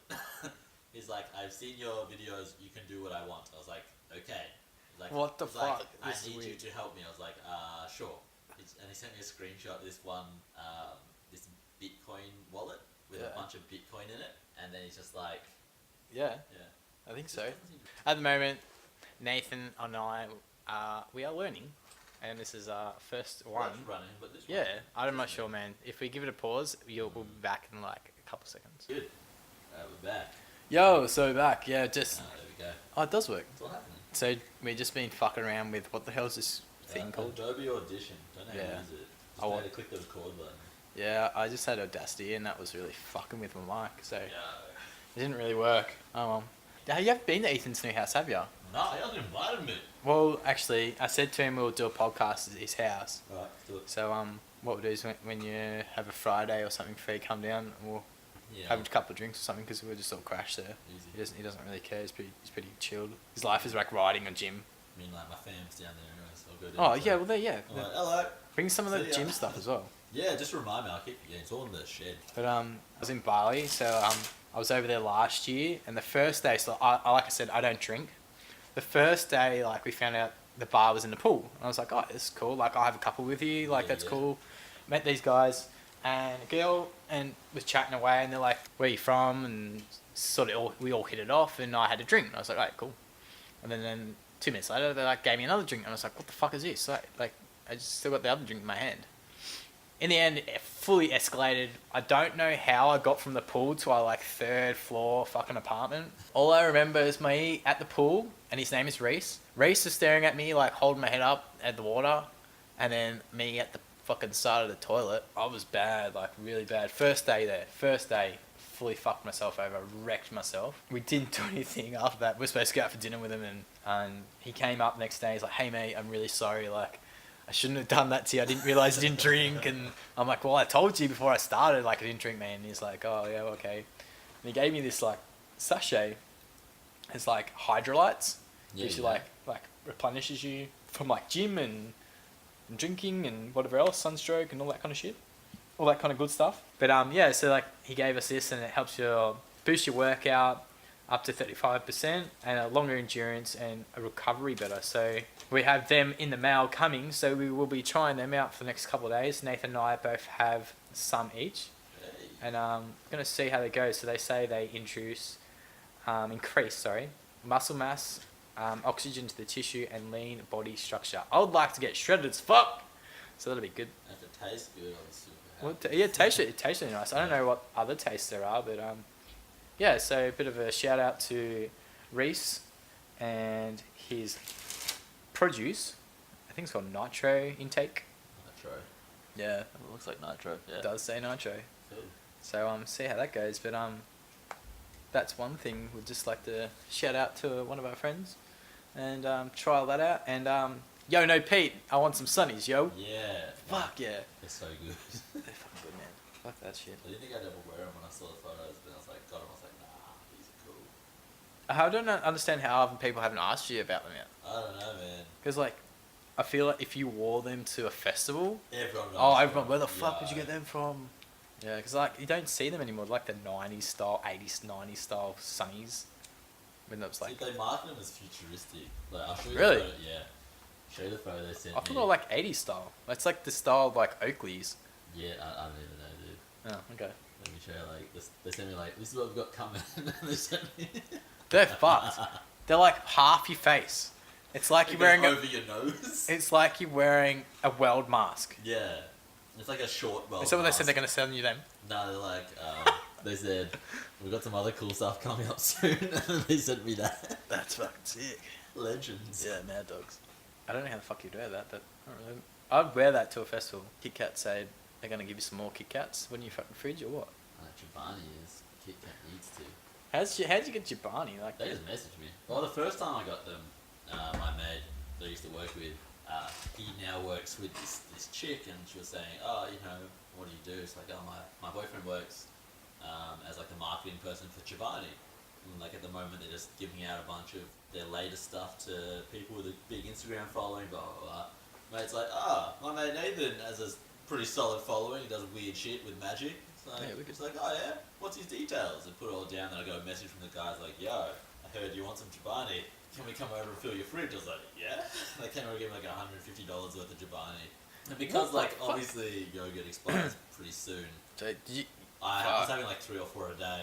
He's like, I've seen your videos. You can do what I want. I was like, okay. He's like, What the fuck? Like, I This is need you weird. to help me. I was like, sure. And he sent me a screenshot of this one, this Bitcoin wallet with a Yeah. bunch of Bitcoin in it. And then he's just like, Yeah, yeah. I think Just so. doesn't seem to- At the moment, Nathan and I, we are learning, and this is our first one. Wreck's running, but this Yeah, one- I'm not sure, man. If we give it a pause, we'll be back in like a couple seconds. Good. We're back. Yo, so we're back. Yeah, just There we go. oh, it does work. It's all happening. So we've just been fucking around with what the hell's this thing called? Adobe Audition. Don't know how Yeah. to use it. Just I know want- how to click the record button. Yeah, I just had Audacity, and that was really fucking with my mic, so it Yeah. didn't really work. Oh well. Yeah, you haven't been to Ethan's new house, have you? No, he hasn't invited me. Well, actually, I said to him we'll do a podcast at his house. Alright, do it. So what we'll do is when you have a Friday or something free, come down and we'll Yeah. have a couple of drinks or something because we'll just all crash there. Easy. He doesn't really care. He's pretty chilled. His life is like riding a gym. I mean, like, my fam's down there anyway, so I'll go down. Oh so- yeah, well there yeah. I'm like, hello. Bring some of the See ya. gym stuff as well. Yeah, just remind me, I'll keep it. Yeah, it's all in the shed. But I was in Bali, so I was over there last year, and the first day, so I like I said, I don't drink. The first day, like we found out the bar was in the pool, and I was like, oh, this is cool. Like I'll have a couple with you. Like Yeah, that's yeah. cool. Met these guys, and a girl, and was chatting away, and they're like, where you from? And we all hit it off, and I had a drink. And I was like, alright, cool. And then 2 minutes later, they like gave me another drink, and I was like, what the fuck is this? Like I just still got the other drink in my hand. In the end, it fully escalated. I don't know how I got from the pool to our like 3rd floor fucking apartment. All I remember is me at the pool, and his name is Reese. Reese is staring at me like holding my head up at the water, and then me at the fucking side of the toilet. I was bad, like really bad. First day, fully fucked myself over, wrecked myself. We didn't do anything after that. We were supposed to go out for dinner with him, and he came up next day. He's like, hey mate, I'm really sorry, like I shouldn't have done that to you. I didn't realise you didn't drink. And I'm like, well, I told you before I started, like, I didn't drink, man. And he's like, oh, yeah, okay. And he gave me this, like, sachet. It's, like, hydrolytes. Yeah, Which, yeah. like, replenishes you from, like, gym and drinking and whatever else, sunstroke and all that kind of shit. All that kind of good stuff. But, yeah, so, like, he gave us this, and it helps you boost your workout up to 35% and a longer endurance and a recovery better. So we have them in the mail coming, so we will be trying them out for the next couple of days. Nathan and I both have some each, Hey. and going to see how they go. So they say they increase muscle mass, oxygen to the tissue, and lean body structure. I would like to get shredded as fuck, so that'll be good. If it tastes good, I'll be super happy. Well, it tastes really nice. I don't know what other tastes there are, but yeah, so a bit of a shout out to Reese and his produce. I think it's called Nitro Intake. Nitro. Yeah, It looks like nitro. Yeah. it does say nitro. Cool. So see how that goes. But that's one thing we'd just like to shout out to one of our friends and trial that out. And yo, no Pete, I want some sunnies, yo. Yeah. Fuck yeah. They're so good. They're fucking good, man. Fuck that shit. I didn't think I'd ever wear them when I saw the photos, but I was like, got them. I was like, nah, these are cool. I don't understand how often people haven't asked you about them yet. I don't know, man. Because like, I feel like if you wore them to a festival, Everyone knows. oh, everyone, where the fuck Yeah. did you get them from? Yeah, because like you don't see them anymore, like the 90s style, 80s, 90s style sunnies. When that was like, See, they market them as futuristic. Like, I'll show you Really? the photo. Yeah. Show you the photo they sent I thought me. they were like 80s style. It's like the style of like Oakleys. Yeah, I don't even know, dude. Oh, okay. Let me show you, like, this, they sent me, like, this is what we've got coming. And they sent me... They're fucked. They're like half your face. It's like you're wearing over your nose. It's like you're wearing a weld mask. Yeah. It's like a short weld Is that what they mask. said they're going to send you them? No, they're like, they said, we've got some other cool stuff coming up soon. And they sent me that. That's fucking sick. Legends. Yeah, Mad Dogs. I don't know how the fuck you'd wear that, but I don't really... I'd wear that to a festival. KitKat said they're going to give you some more KitKats when you fucking fridge or what? Chobani is. KitKat needs to. How'd you get Chobani? Like, They just messaged me. Well, the first time I got them, my mate that I used to work with, he now works with this chick, and she was saying, oh, you know, what do you do? It's like, oh, my boyfriend works as like the marketing person for Chobani. And like at the moment, they're just giving out a bunch of their latest stuff to people with a big Instagram following, blah, blah, blah. Mate's like, my mate Nathan has a pretty solid following, he does weird shit with magic. It's like, Yeah, it's like, oh yeah, what's his details? And put it all down, then I got a message from the guys like, yo, I heard you want some Chobani. Can we come over and fill your fridge? I was like, yeah. They came over and gave me like $150 worth of Chobani. And because like obviously yogurt expires pretty soon, so did you... I was having like 3 or 4 a day.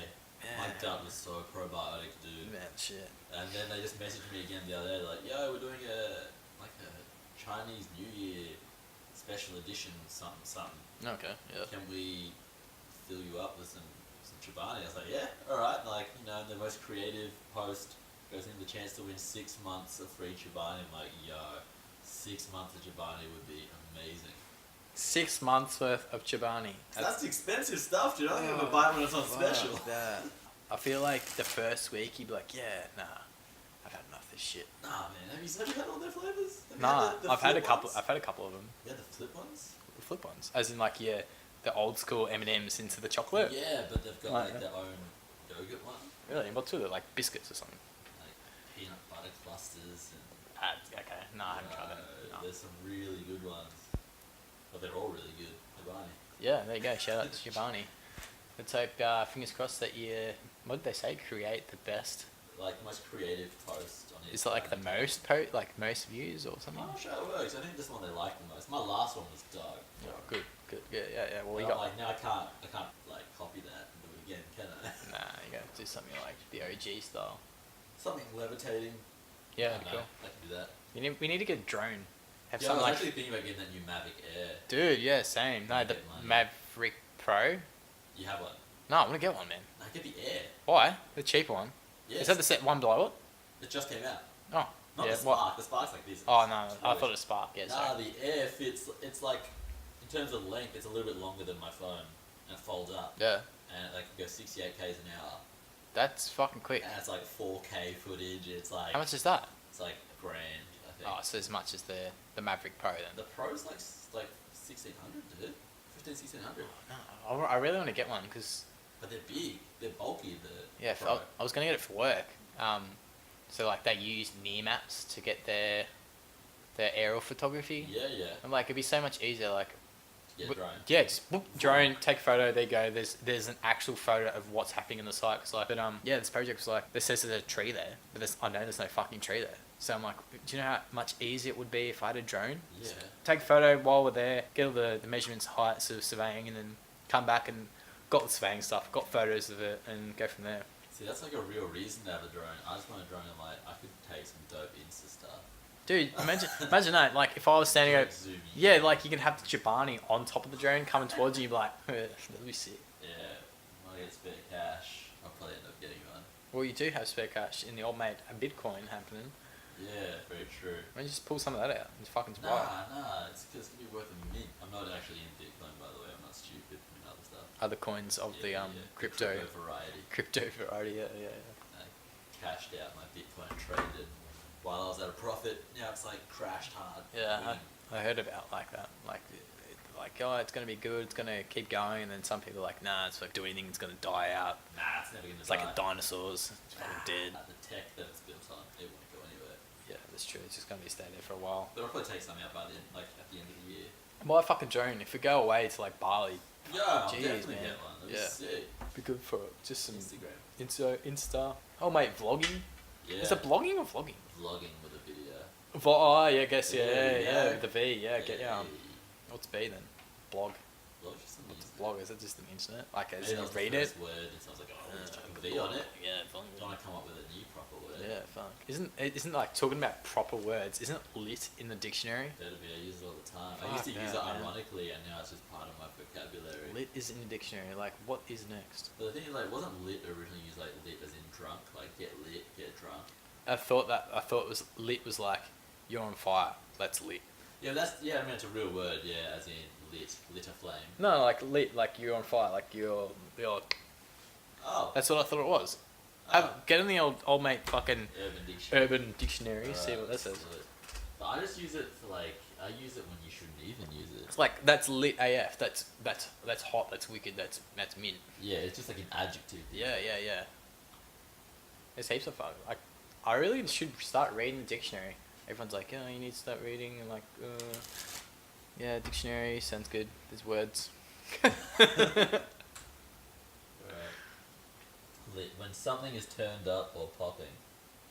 My Yeah. gut was so probiotic, dude. Man, shit. And then they just messaged me again the other day, like, yo, we're doing a Chinese New Year special edition, something. Okay, yeah. Can we fill you up with some Chobani? I was like, yeah, alright. Like, you know, the most creative post goes in the chance to win 6 months of free Chobani. I'm like, yo, 6 months of Chobani would be amazing. 6 months worth of Chobani. That's expensive stuff, dude. I don't ever buy it when it's on special. That. I feel like the first week you'd be like, yeah, nah, I've had enough of this shit. Nah, man. Have you had all their flavors? Nah, I've had a flip couple. ones? I've had a couple of them. Yeah, the flip ones. The flip ones, as in like the old school M&Ms into the chocolate. Yeah, but they've got Right, like their own yogurt one, Really? What two? Like biscuits or something? like peanut butter clusters and. Okay, no, I haven't tried them. No. There's some really good ones, but they're all really good. Chobani. Yeah, there you go. Shout out to Chobani. Let's hope, fingers crossed that you. What did they say? Create the best. Like most creative post on it. Is it like the most most views or something? I'm not sure it works. I think this one they like the most. My last one was dope. Oh, good. Yeah. Well, But you I'm got. like now I can't like copy that and do it again, can I? Nah, you got to do something like the OG style. Something levitating. Yeah, I don't cool. know. I can do that. We need to get a drone. Have Yeah, I something was like. actually thinking about getting that new Mavic Air. Dude, yeah, same. No, Gotta the get mine. Maverick Pro. You have one? No, I want to get one, man. No, get the Air. Why? The cheaper one. Yes. Is that the set one below it? It just came out. Oh, Not yeah. the What? Spark. The Spark's like this. Oh no, It's I thought it rubbish. was Spark. Yeah, Nah, sorry. the Air fits. It's like, in terms of length, it's a little bit longer than my phone, and it folds up, Yeah, and it like can go 68 k's an hour, that's fucking quick. and it's like 4K footage. It's like How much is that? It's like $1,000, I think. Oh, so as much as the Maverick Pro then. The Pro's like 1,600, dude. 1,500, 1,600. No, I really want to get one because But they're big. They're bulky. The yeah, Pro. I was gonna get it for work. So like they use near maps to get their aerial photography. Yeah. I'm like, it'd be so much easier. Like, Yeah, w- drone. yeah, just whoop, drone, take a photo. There you go. There's an actual photo of what's happening in the site. Cause like, but yeah, this project was like, this says there's a tree there, but I know there's no fucking tree there. So I'm like, do you know how much easier it would be if I had a drone? Yeah. Take a photo while we're there, get all the measurements, heights of surveying, and then come back and got the surveying stuff, got photos of it, and go from there. See, that's like a real reason to have a drone. I just want a drone. I'm like, I could take some dope Insta stuff. Dude, imagine that. Like, if I was standing over, Zoom in. yeah, like you can have the Chobani on top of the drone coming towards you, you'd be like, that'd be sick. Yeah. When I get spare cash, I'll probably end up getting one. Well, you do have spare cash in the old mate, a Bitcoin happening. Yeah, very true. Why don't you just pull some of that out and fucking buy it? Nah, it's gonna be worth a mint. I'm not actually in other coins of the crypto variety. Yeah. I cashed out my Bitcoin, traded while I was at a profit. Now it's like crashed hard. Yeah, I heard about like that. Like, oh, it's gonna be good. It's gonna keep going, and then some people are like, nah, it's like do anything. It's gonna die out. Nah, it's never gonna. It's like dinosaurs. It's fucking dead. The tech that it's built on, it won't go anywhere. Yeah, that's true. It's just gonna be stay there for a while. But I'll probably take some out by then, like at the end of the year. Buy a fucking drone. If we go away to like Bali, Yeah, I'll jeez, definitely man. get one. That'd be sick. Be good for just some Instagram. Insta. Oh mate, vlogging. Yeah. Is it blogging or vlogging? Vlogging with a video. Oh yeah, I guess Yeah. with the V, yeah. Get Yeah. What's B then? Blog. Vlog just on the What's a internet. blog? Is it just an internet? Like as Maybe in that was read the it? first word, and so I was like, oh, let's chuck a V on it. Yeah, vlogging. Don't want to come up with a new proper word. Yeah, fuck. Isn't like talking about proper words? Isn't it lit in the dictionary? Better be, I use it all the time. I Fuck used to use yeah, it man. ironically, and now it's just part of my vocabulary. Lit is in the dictionary. Like, what is next? But the thing is, like, wasn't lit originally used like lit as in drunk? Like, get lit, get drunk. I thought it was lit was like you're on fire. That's lit. Yeah, I mean, it's a real word, yeah, as in lit a flame. No, like lit, like you're on fire, like you're. Oh. That's what I thought it was. Get in the old mate fucking Urban Dictionary. See what that says. But I just use it for like I use it when you shouldn't even use it. It's like that's lit AF. That's hot. That's wicked. That's mint. Yeah, it's just like an adjective. Yeah. There's heaps of fun. Like, I really should start reading the dictionary. Everyone's like, oh, you need to start reading, and like, yeah, dictionary sounds good. There's words. Lit. When something is turned up or popping.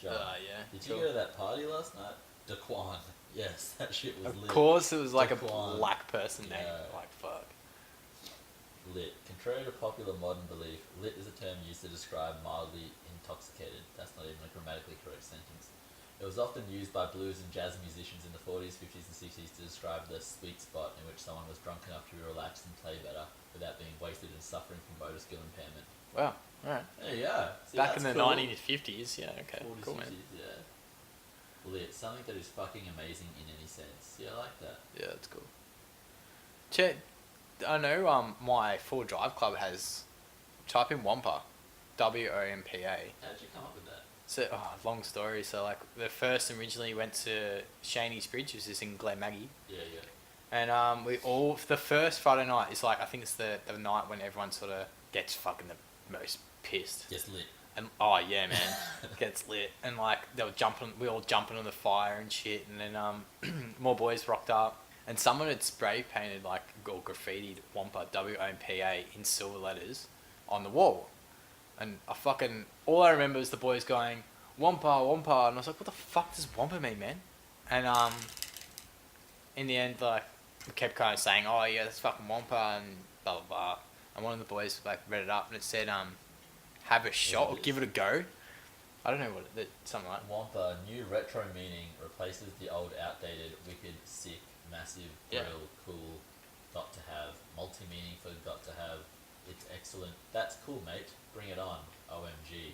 John, yeah. did you go to that party last night? Daquan. Yes, that shit was lit. Of course, it was like Daquan. a black person name. Yeah. Like, fuck. Lit. Contrary to popular modern belief, lit is a term used to describe mildly intoxicated. That's not even a grammatically correct sentence. It was often used by blues and jazz musicians in the 40s, 50s and 60s to describe the sweet spot in which someone was drunk enough to relax and play better without being wasted and suffering from motor skill impairment. Wow. Alright. There you go. See, Back in the cool. 1950s, yeah, okay. 40s, Cool, man. 50s, yeah. Lit. Something that is fucking amazing in any sense. Yeah, I like that. Yeah, that's cool. Chet, I know my Full Drive Club has, type in Wampa, WOMPA. How'd you come up with that? So, long story. So, like, the first originally went to Shaney's Bridge, which is in Glenmaggie. Yeah. And the first Friday night is like, I think it's the night when everyone sort of gets fucking the most pissed. Just lit. And yeah, man, gets lit. And like, we all jumping on the fire and shit. And then more boys rocked up. And someone had spray painted like, or graffitied Wampa, WOMPA, in silver letters on the wall. And all I remember is the boys going, Wampa, Wampa. And I was like, what the fuck does Wampa mean, man? And in the end, like, we kept kind of saying, oh yeah, that's fucking Wampa, and blah, blah, blah. And one of the boys like read it up and it said, have a shot or give it a go. I don't know something like Wampa, new retro meaning, replaces the old outdated, wicked, sick, massive, Yeah. real, cool, got to have, multi-meaning for got to have, it's excellent, that's cool mate, bring it on, OMG.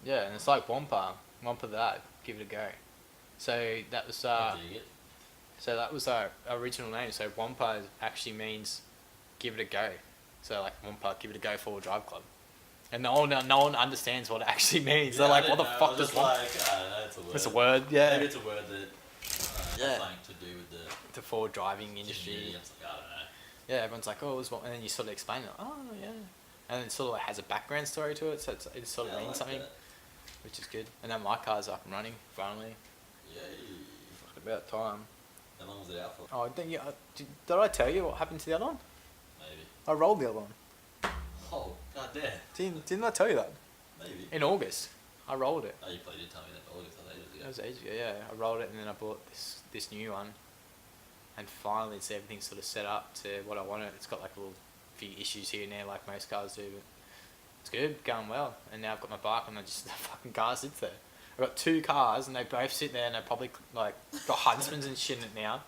Yeah, and it's like Wampa that, give it a go. So that was I dig it. so that was our original name. So Wampa actually means give it a go. So like Wampa, give it a go, Full Drive Club. And no one understands what it actually means. They're like, what the fuck does Wampa? It's a word. It's a word, yeah. Maybe it's a word that has something to do with the Forward driving industry. community. It's like, I don't know. Yeah, everyone's like, oh, it was Wampa, and then you sort of explain it. Oh, yeah. And it sort of like has a background story to it, so it sort of Yeah, I means like something, that. which is good. And now my car's up and running, finally. Yay. Fucking about time. How long was it out for? Oh, did I tell you what happened to the other one? Maybe. I rolled the other one. Oh, goddamn. Didn't I tell you that? Maybe. In August, I rolled it. Oh, you probably did tell me that in August, I thought ages ago. That was ages ago, yeah. I rolled it and then I bought this new one. And finally, everything's sort of set up to what I wanted. It's got like a little few issues here and there, like most cars do, but it's good, going well. And now I've got my bike and the fucking car sits there. I've got two cars and they both sit there and they're probably like got Huntsmans and shit in it now.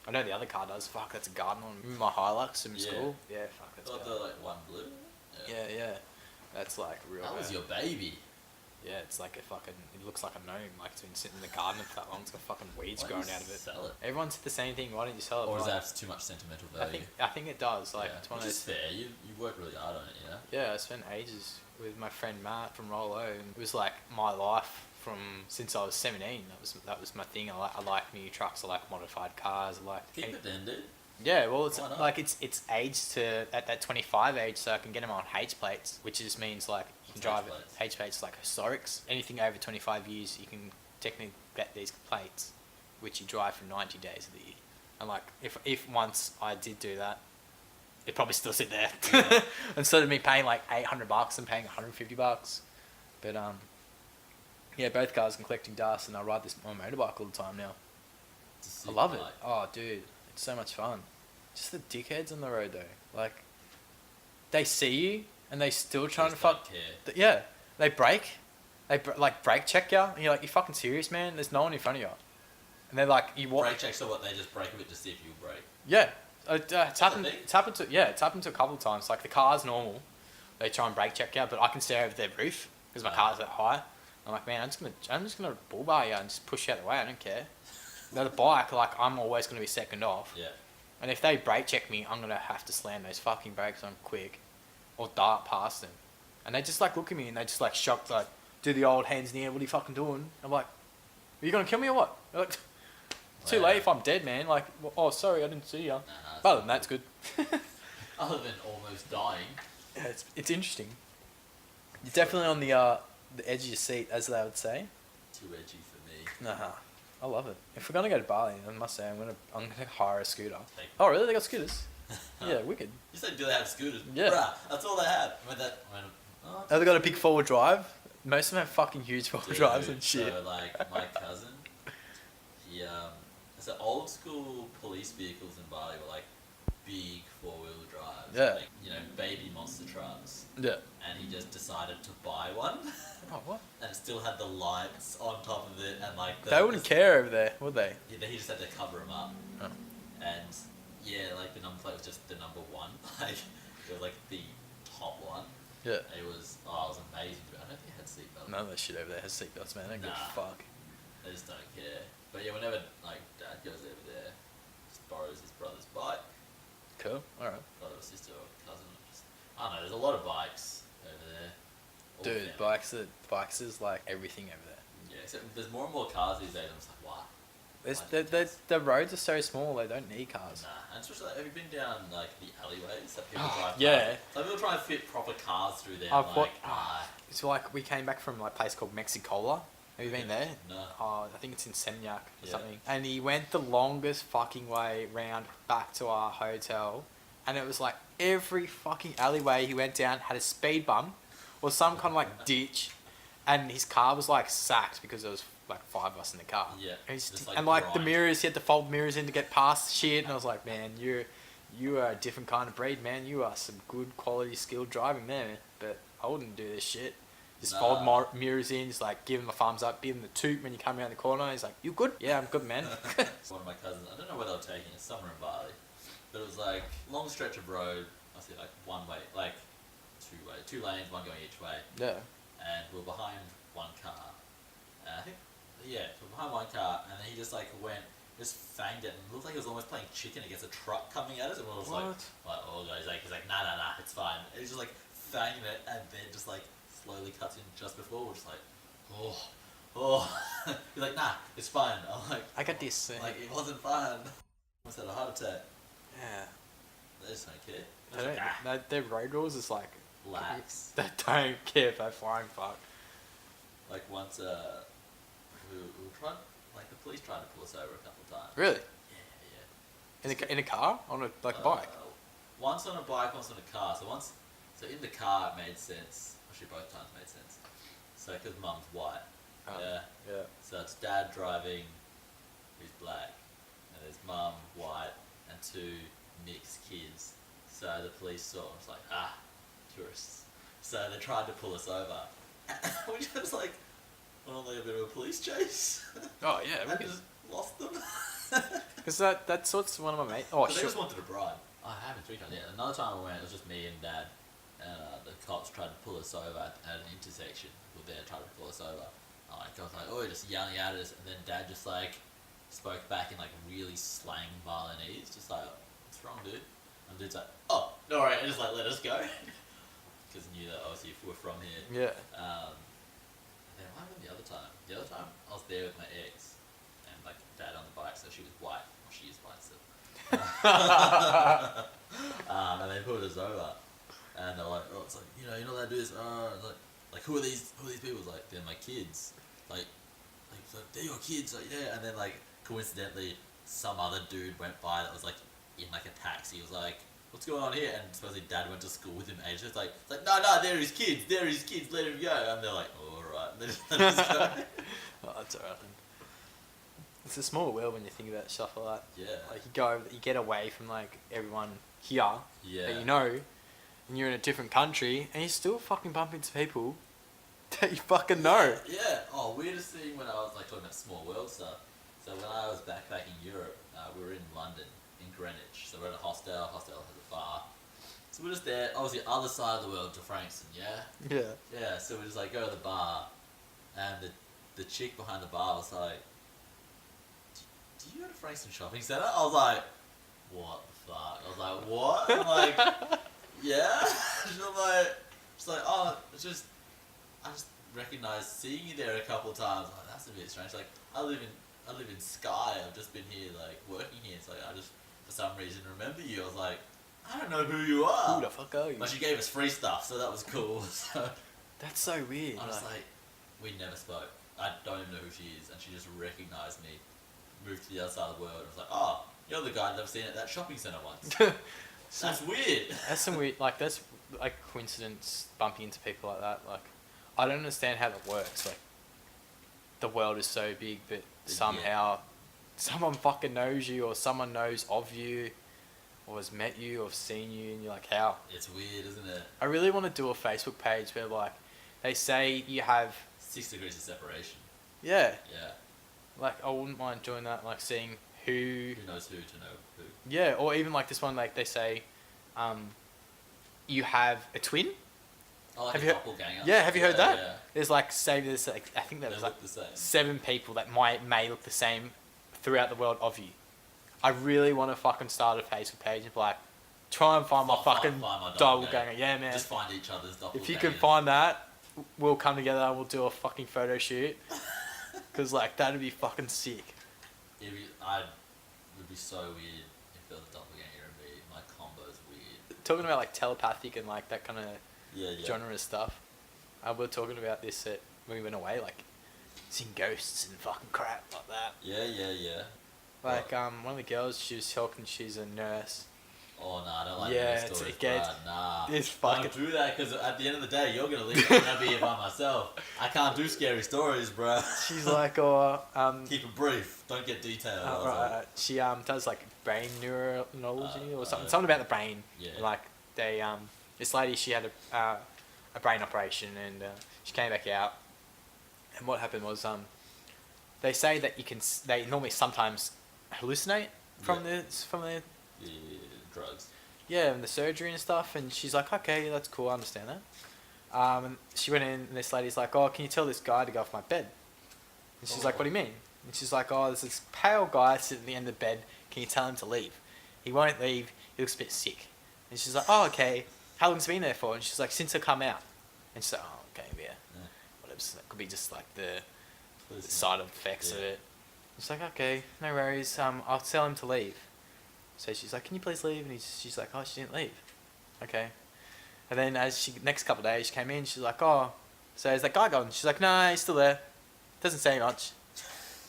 I know the other car does. Fuck, that's a garden one. My Hilux from school. Yeah, fuck, that's Got the like one blue. Yeah. That's like real. That was your baby. Yeah, it's like a fucking. It looks like a gnome. Like it's been sitting in the garden for that long. It's got fucking weeds growing out of it. Sell it. Everyone said the same thing. Why don't you sell it? Or is Like, that too much sentimental I value? think it does. Like it's one Which of is those. fair. You work really hard on it, you know. Yeah, I spent ages with my friend Matt from Rollo, and it was like my life from since I was 17. That was my thing. I like new trucks. I like modified cars. I like. Keep it then, dude. Yeah, well, it's Why not? like it's aged to at that 25 age, so I can get them on H plates, which just means like you can What's drive H plates? H plates like historics. Anything over 25 years, you can technically get these plates, which you drive for 90 days of the year. And like if once I did do that, it'd probably still sit there. Yeah. Instead of me paying like $800 and paying $150. But yeah, both cars I'm collecting dust, and I ride this on my motorbike all the time now. It's a I sick love it. bike. Oh, dude, it's so much fun. Just the dickheads on the road though, like they see you and they still trying to Just don't fuck. care. Yeah, they brake, like brake check you, and you're like, you fucking serious, man? There's no one in front of you, and they're like, you walk. Brake checks are what they just brake a bit to see if you break. Yeah, it's happened. thing? It's happened to a couple of times. Like the car's normal, they try and brake check you, but I can stare over their roof because my car's that high. I'm like, man, I'm just gonna bull bar you and just push you out of the way. I don't care. Now the bike, like I'm always gonna be second off. Yeah. And if they brake check me, I'm gonna have to slam those fucking brakes on quick, or dart past them. And they just like look at me and they just like shocked, like do the old hands in the air. What are you fucking doing? I'm like, are you gonna kill me or what? They're like, too late if I'm dead, man. Like, well, oh sorry, I didn't see you. Nah, Other than that's good. Other than almost dying. Yeah, it's interesting. You're definitely on the edge of your seat, as they would say. Too edgy for me. Nah, I love it. If we're gonna go to Bali, I must say I'm gonna hire a scooter. Take- Oh really? They got scooters? Yeah, wicked. You said, do they have scooters? Yeah. Bruh, that's all they have. Oh, they got a big forward drive. Most of them have fucking huge forward Dude, drives and shit. So, like, my cousin, he, so old school police vehicles in Bali were, like, big four-wheel drives. Yeah. Like, you know, baby monster trucks. Yeah. And he just decided to buy one. Oh, what? And it still had the lights on top of it and, like... They wouldn't care over there, would they? Yeah, he just had to cover them up. Oh. And, yeah, like, the number plate was just the number one. Like, it was, like, the top one. Yeah. It was amazing. I don't think it had seatbelts. None of that shit over there has seatbelts, man. They don't give a Nah. fuck. They just don't care. But yeah, whenever like dad goes over there, just borrows his brother's bike, Cool. Alright. brother or sister or cousin. Just, I don't know. There's a lot of bikes over there. All Dude, family. bikes is like everything over there. Yeah, except there's more and more cars these days. I'm just like, wow. The roads are so small, they don't need cars. Nah, and especially like, have you been down like the alleyways that people Oh, drive? yeah. Past? Like people try and fit proper cars through there. I've I'm got- like, ah, It's like we came back from like a place called Mexicola. Have you been there? no. Oh, I think it's in Semyak or Yeah. something. And he went the longest fucking way round back to our hotel. And it was like every fucking alleyway he went down had a speed bump or some kind of like ditch. And his car was like sacked because there was like 5 of us in the car. Yeah, And, he's just, and like, like the grind. mirrors, he had to fold mirrors in to get past shit. And I was like, man, you are a different kind of breed, man. You are some good quality skilled driving there, man. But I wouldn't do this shit. Just fold Nah. mirrors in, just like give him a thumbs up, give him the toot when you come around the corner. He's like, you good? Yeah, I'm good, man. One of my cousins, I don't know where they were taking it, somewhere in Bali, but it was like long stretch of road. I see like one way, like two lanes, one going each way, Yeah. and we were behind one car. And I think, yeah, we were behind one car, and then he just like just fanged it, and it looked like he was almost playing chicken against a truck coming at us, and we was like, oh god, he's like, nah, it's fine. And he's just like fanging it, and then just like slowly cuts in just before. We're just like, oh. He's like, nah, it's fine. I'm like, I got this. like it wasn't fun. Almost had a heart attack. Yeah. They just don't care. They They're just don't, like, their road rules is like, lax. they don't care if they flying fuck. Like once, we tried, like the police tried to pull us over a couple of times. Really? Yeah. In a car? On a bike? Once on a bike, once on a car. So in the car it made sense. Actually, both times made sense. So because mum's white. Oh, Yeah. Yeah. So it's dad driving, who's black, and there's mum white and 2 mixed kids. So the police saw us like, tourists. So they tried to pull us over. We just like went on like a bit of a police chase. Oh yeah, And just lost them. because that sort's one of my mates. Oh But they sure. just wanted a bribe. I haven't 3 times. Yeah, another time we went, it was just me and dad. and the cops tried to pull us over at an intersection. We were there trying to pull us over. I was like, oh, just yelling at us, and then Dad just like spoke back in like really slang Balinese, just like, what's wrong, dude? And dude's like, oh, no, alright, and just like let us go, because he knew that obviously if we're from here. Yeah. And then what happened the other time? The other time I was there with my ex, and like Dad on the bike, so she was white. Well, she is white still. And they pulled us over, and they're like, oh, it's like, you're not allowed to do this. Like who are these people? It's like, they're my kids. Like they're your kids. Like, yeah. And then like coincidentally, some other dude went by that was like in like a taxi. He was like, what's going on here? And supposedly Dad went to school with him ages. It's like no, they're his kids. They're his kids. Let him go. And they're like, oh, all right. They just let us go. Oh, that's alright then. It's a small world when you think about stuff like that. Yeah. Like you get away from like everyone here Yeah. that you know, and you're in a different country, and you still fucking bump into people that you fucking know. Yeah. Oh, weirdest thing when I was like talking about small world stuff. So when I was backpacking Europe, we were in London, in Greenwich. So we're at a hostel. Hostel has a bar. So we're just there, obviously other side of the world to Frankston, yeah? Yeah. Yeah, so we just like go to the bar, and the chick behind the bar was like, do you go to Frankston Shopping Centre? I was like, what the fuck? I was like, what? I'm like, yeah? She's like, oh, I just recognised seeing you there a couple of times. I'm like, that's a bit strange. Like, I live in Skye. I've just been here, like, working here. It's like, I just, for some reason, remember you. I was like, I don't know who you are. Who the fuck are you? But she gave us free stuff, so that was cool. So That's so weird. I was like, we never spoke. I don't even know who she is, and she just recognised me, moved to the other side of the world, and was like, oh, you're the guy that I've seen at that shopping centre once. That's weird. That's some weird, like, that's like coincidence bumping into people like that. Like, I don't understand how that works. Like, the world is so big, but somehow someone fucking knows you, or someone knows of you, or has met you, or seen you, and you're like, how? It's weird, isn't it? I really want to do a Facebook page where, like, they say you have 6 degrees of separation. Yeah. Yeah. Like, I wouldn't mind doing that, like, seeing who knows who to know who. Yeah, or even like this one, like they say, you have a twin. Oh, like have a you doppelganger. Yeah, have you heard that? Yeah. There's like, say there's like, I think there's like 7 people that may look the same throughout the world of you. I really want to fucking start a Facebook page and be like, try and find my fucking doppelganger. Yeah, man. Just find each other's doppelgangers. If you can find that, we'll come together and we'll do a fucking photo shoot. Because like that'd be fucking sick. It would be so weird if there was a doppelganger and me. My combo's weird. Talking about like telepathic and like that kind of yeah. genre stuff. We were talking about this when we went away, like seeing ghosts and fucking crap like that. Yeah. Like one of the girls, she was talking. She's a nurse. Oh no, I don't like that stories, nah. It's fucking... Don't do that, because at the end of the day, you're gonna leave. I'm gonna be here by myself. I can't do scary stories, bro. She's like, keep it brief. Don't get detailed. Right. She does like brain neurology or something. Yeah. Something about the brain. Yeah. Like they this lady, she had a brain operation and she came back out. And what happened was they say that they normally sometimes hallucinate from the drugs. Yeah, and the surgery and stuff, and she's like, okay, that's cool, I understand that. And she went in, and this lady's like, oh, can you tell this guy to go off my bed? And she's like, what do you mean? And she's like, oh, there's this pale guy sitting at the end of the bed, can you tell him to leave? He won't leave, he looks a bit sick. And she's like, oh, okay, how long's he been there for? And she's like, since I come out. And she's like, oh, okay, yeah. Whatever, so that could be just like the side effects of it. She's like, okay, no worries, I'll tell him to leave. So she's like, can you please leave? And she's like, oh, she didn't leave. Okay. And then next couple of days, she came in, she's like, oh, so is that guy gone? She's like, no, he's still there. Doesn't say much.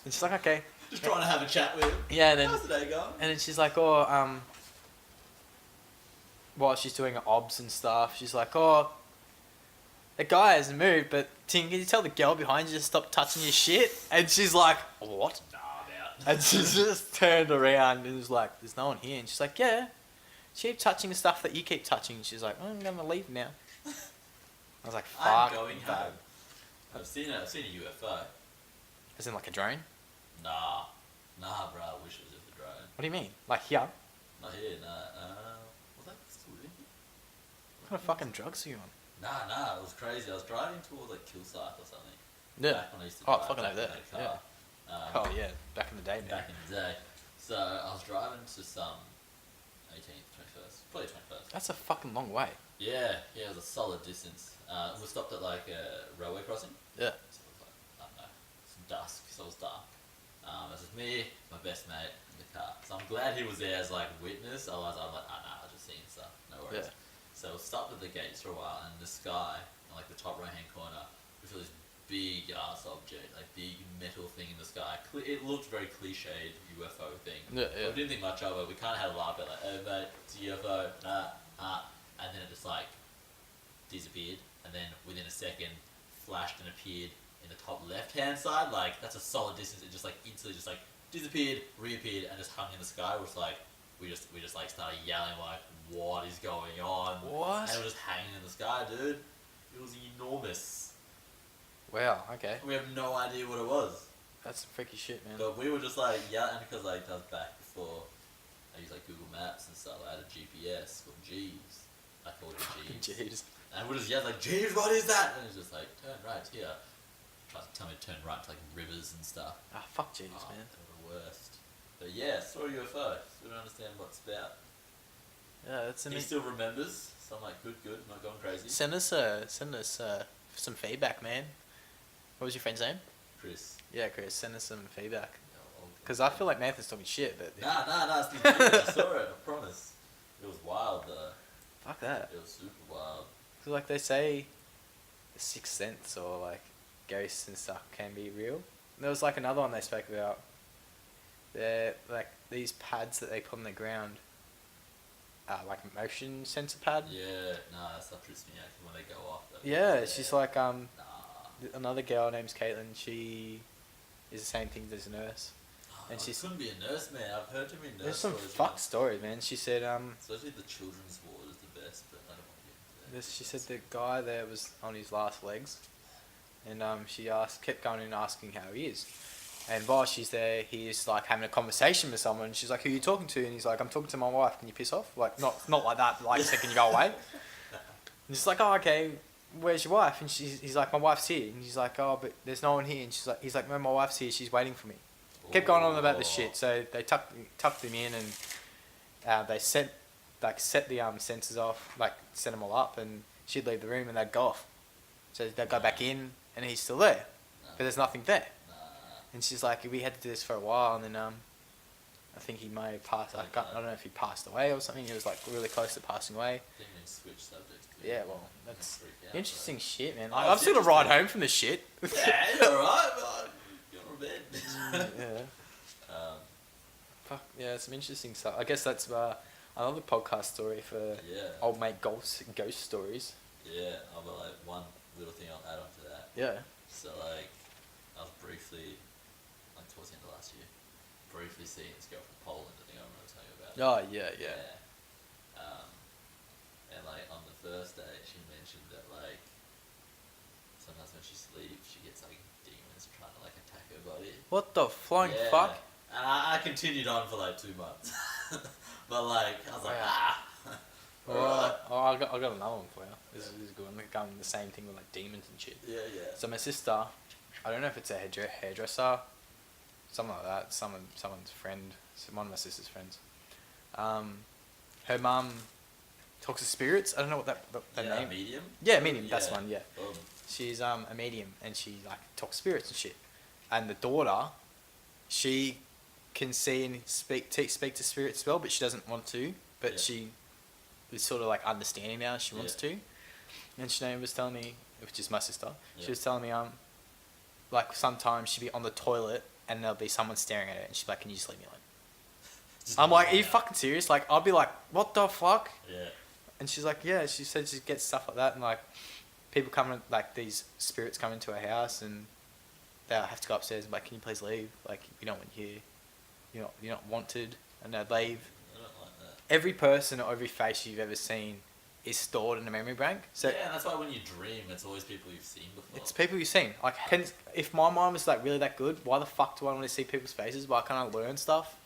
And she's like, okay. Just trying to have a chat with him. Yeah, and then, how's the day going? And then she's like, oh, while she's doing her obs and stuff, she's like, oh, the guy hasn't moved, but Ting, can you tell the girl behind you to stop touching your shit? And she's like, what? And she just turned around and was like, there's no one here. And she's like, yeah. She keep touching the stuff that you keep touching. And she's like, oh, I'm going to leave now. I was like, fuck. I'm going home. I've seen a UFO. As in like a drone? Nah, bro, I wish it was just a drone. What do you mean? Like here? Not here, nah. Was that still in here? kind of fucking drugs are you on? Nah, it was crazy. I was driving towards like Kilsyth or something. Yeah. Back when I used to Oh, drive fucking back over in there. that car. Oh yeah, back in the day, man. Back in the day. So I was driving to some 18th, 21st, probably 21st. That's a fucking long way. Yeah, it was a solid distance. We stopped at like a railway crossing. Yeah. So it was like, I don't know, it's dusk, so it was dark. It was just me, my best mate, in the car. So I'm glad he was there as like witness, otherwise I'm like, I just seen stuff, no worries. Yeah. So we stopped at the gates for a while, and the sky, on like the top right hand corner, we saw this big ass object, like big metal thing in the sky. It looked very cliched UFO thing. Yeah, yeah. We didn't think much of it. We kind of had a laugh at like, oh mate, it's a UFO, and then it just like disappeared, and then within a second, flashed and appeared in the top left hand side. Like that's a solid distance. It just like instantly just like disappeared, reappeared, and just hung in the sky. It was like we just like started yelling like, what is going on? What? And it was just hanging in the sky, dude. It was enormous. Wow. Okay. We have no idea what it was. That's some freaky shit, man. But we were just like yelling because like that was back before I used like Google Maps and stuff. I had a GPS called Jeeves. I called it Jeeves. Jeez. And we just yelled like, Jeeves, what is that? And it's just like, turn right here. Tries to tell me to turn right to like rivers and stuff. Ah, fuck Jeeves, Oh, man. they were the worst. But yeah, saw a UFO. We don't understand what it's about. Yeah, that's He still remembers. So I'm like, good, not going crazy. Send us some feedback, man. What was your friend's name? Chris. Yeah, Chris. Send us some feedback. Yeah, Because I feel like Nathan's talking shit, but Nah, it's legit. I saw it, I promise. It was wild though. fuck that. It was super wild. 'Cause like they say, the Sixth Sense or like ghosts and stuff can be real. There was like another one they spoke about. They're like these pads that they put on the ground. Like a motion sensor pad. Yeah, nah, that stuff trips me out when they go off. Yeah, it's just like Nah. another girl named Caitlin. She is the same thing as a nurse. And she couldn't be a nurse, man. I've heard too many nurse There's some stories. fucked stories, man. She said Especially the children's ward is the best, but I don't want to get into that. she said the guy there was on his last legs, and she kept going and asking how he is. And while she's there, he's like having a conversation with someone. She's like, "Who are you talking to?" And he's like, "I'm talking to my wife. Can you piss off?" Like not like that. But like, said, "Can you go away?" And she's like, "Oh, okay. Where's your wife?" And he's like, "My wife's here." And he's like, "Oh, but there's no one here." And he's like, "No, my wife's here. She's waiting for me." Kept going on about this shit. So they tucked him in, and they set the sensors off, like set them all up, and she'd leave the room and they'd go off. So they'd go back in, and he's still there, but there's nothing there. And she's like, we had to do this for a while, and then I think he may have passed. I don't know if he passed away or something. He was like really close to passing away. Didn't even switch subjects. Yeah, well, that's interesting shit, man. Oh, I've still got to ride home from this shit. Yeah, you're alright, but you're on bed. Yeah. Fuck yeah, some interesting stuff. I guess that's another podcast story for old mate ghost stories. Yeah, I've got like one little thing I'll add on to that. Yeah. So like, I was briefly, like towards the end of last year, briefly seeing this girl from Poland. I think I remember telling you about. Oh yeah. And like on the first day, she mentioned that like sometimes when she sleeps, she gets like demons trying to like attack her body. What the flying fuck? And I continued on for like 2 months, but like I was like, Alright. I got another one for you. This is good. I'm going the same thing with like demons and shit. Yeah. So my sister, I don't know if it's a hairdresser, something like that. Someone's friend, one of my sister's friends. Her mum talks to spirits. I don't know what that name. Medium. Yeah, medium. That's one. Yeah. Boom. She's a medium, and she like talks spirits and shit. And the daughter, she can see and speak to spirits as well, but she doesn't want to. But she is sort of like understanding now. She wants to. And Sinead was telling me, which is my sister, she was telling me like sometimes she'd be on the toilet and there'll be someone staring at her, and she'd be like, "Can you just leave me alone?" I'm like, "Are you fucking serious?" Like I'll be like, "What the fuck?" Yeah. And she's like, "Yeah." She said she gets stuff like that, and like people come in, like these spirits come into her house, and they have to go upstairs and be like, "Can you please leave? Like we don't want you here. You're not wanted." And they'd leave. I don't like that. Every person or every face you've ever seen is stored in a memory bank. So yeah, and that's why when you dream, it's always people you've seen before. it's people you've seen. Like, if my mind was like really that good, why the fuck do I want to see people's faces? Why can't I learn stuff?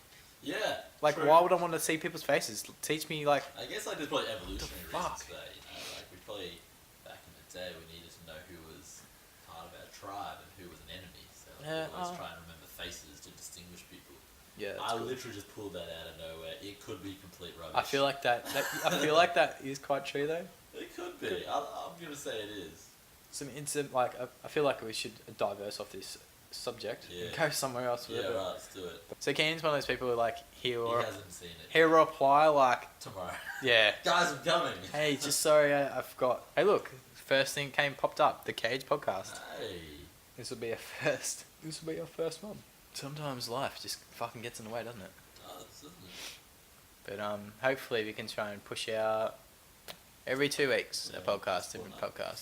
Yeah. Like, true. why would I want to see people's faces? Teach me, like. I guess like there's probably evolutionary reasons fuck? for that. You know, like probably back in the day we needed to know who was part of our tribe and who was an enemy. So like, we always try and remember faces to distinguish people. Yeah, I literally just pulled that out of nowhere. It could be complete rubbish. I feel like that I feel like that is quite true though. It could be. I'm gonna say it is. Like I feel like we should diverse off this subject and go somewhere else with it. Yeah, right. Let's do it. So Keen's one of those people who like He hasn't seen it. he'll reply like Tomorrow. yeah. Guys, I'm coming. Hey, just sorry I forgot. Hey, look, first thing popped up, the Cage podcast. Hey. This will be our first. This will be our first one. Sometimes life just fucking gets in the way, doesn't it? Doesn't it? But hopefully we can try and push out every 2 weeks a podcast, different podcast.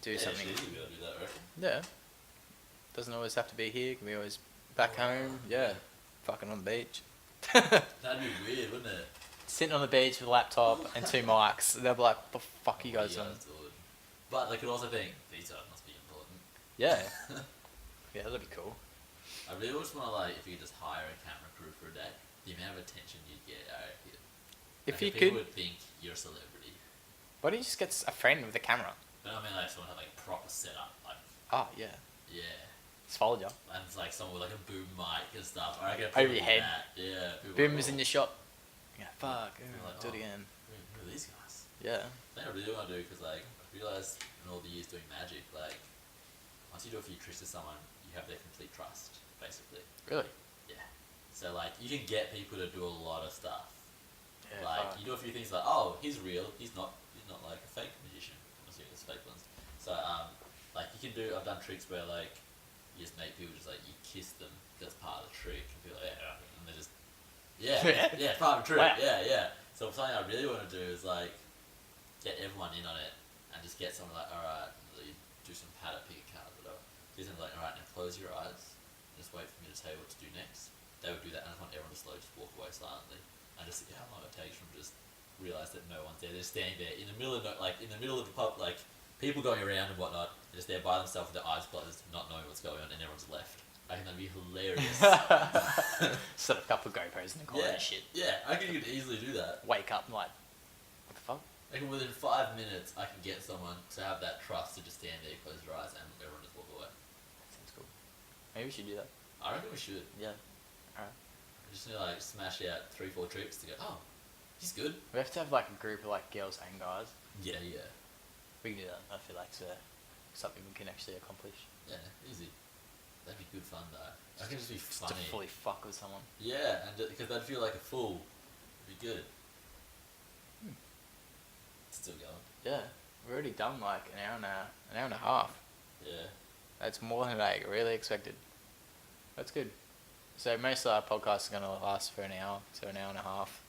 Do something. Actually, you'll be able to do that, right? Yeah. Doesn't always have to be here. Can be always back home. Yeah. Fucking on the beach. That'd be weird, wouldn't it? Sitting on the beach with a laptop and 2 mics. They'll be like, what the fuck are you guys doing? But they could also think, these must be important. Yeah. Yeah, that'd be cool. I really just want to, like, if you could just hire a camera crew for a day, the amount of attention you'd get, I reckon. If like, you people could... would think you're a celebrity. Why don't you just get a friend with a camera? But I mean, like, someone had, like, proper setup, like... Oh, yeah. Yeah. It's followed you. And it's, like, someone with, like, a boom mic and stuff. I reckon over your head. Yeah. Boom is in your shot. Yeah, fuck. Like, do it again. Who are these guys? Yeah. I think I really want to do, because, like, I realised in all the years doing magic, like, once you do a few tricks to someone, you have their complete trust, basically. Really? Yeah. So, like, you can get people to do a lot of stuff. Yeah, like, fuck. you do a few things like, oh, he's real, he's not like a fake magician. I'm assuming it's fake ones. So, like, you can do, I've done tricks where, like, you just make people just, like, you kiss them, that's part of the trick, and people are like, yeah, and they're just, yeah, part of the trick, Wow. yeah. So, something I really want to do is, like, get everyone in on it, and just get someone like, alright, you do some patter, pick a card, whatever. Do something like, alright, now close your eyes, just wait for me to tell you what to do next. They would do that, and I just want everyone to slowly just walk away silently, and just see how long it takes from just realise that no one's there. They're standing there in the middle of the pub, like people going around and whatnot, just there by themselves with their eyes closed, not knowing what's going on, and everyone's left. I think that'd be hilarious. Set up a couple of GoPros in the corner and shit. Yeah, I think you could easily do that. Wake up and like, what the fuck? Like within 5 minutes, I can get someone to have that trust to just stand there, close your eyes, and everyone just walk away. Sounds cool. Maybe we should do that. I reckon we should. Yeah. Alright. We just need to like smash out 3-4 tricks to go, oh, he's good. We have to have like a group of like girls and guys. Yeah. We can do that. I feel like it's something we can actually accomplish. Yeah, easy. That'd be good fun though. I can just be funny. To fully fuck with someone. Yeah, and because they'd feel like a fool. It'd be good. Still going. Yeah, we've already done like an hour and a half. Yeah. That's more than I really expected. That's good. So most of our podcasts are going to last for an hour to an hour and a half.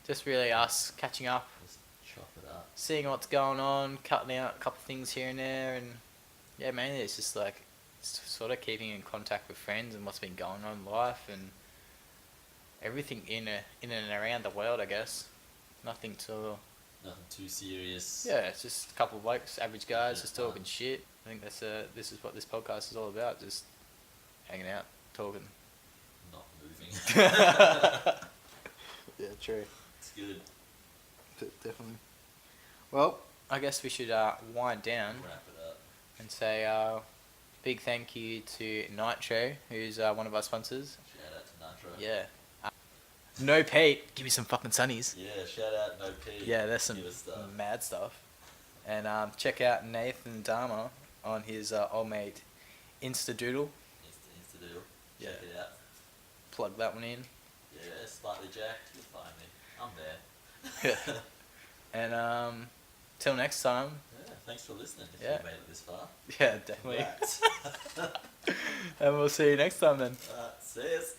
Just really us catching up, Just chop it up. seeing what's going on, cutting out a couple of things here and there, and yeah, mainly it's just like sort of keeping in contact with friends and what's been going on in life and everything in and around the world, I guess. Nothing too serious. Yeah, it's just a couple of blokes, average guys, Yeah, just talking shit. I think this is what this podcast is all about, just hanging out, talking. Not moving. Yeah, true. It's good. Definitely. Well, I guess we should wind down Wrap it up. and say big thank you to Nitro, who's one of our sponsors. Shout out to Nitro. Yeah. No Pete, give me some fucking sunnies. Yeah, shout out No P. Yeah, there's some Give us stuff. mad stuff. And check out Nathan Dharma on his old mate Instadoodle. Insta deal. Yeah. Check it out. Plug that one in. Yeah, slightly jacked. You'll find me. I'm there. And till next time. Yeah, thanks for listening if Yeah. you made it this far. Yeah, definitely. Right. And we'll see you next time then. See us.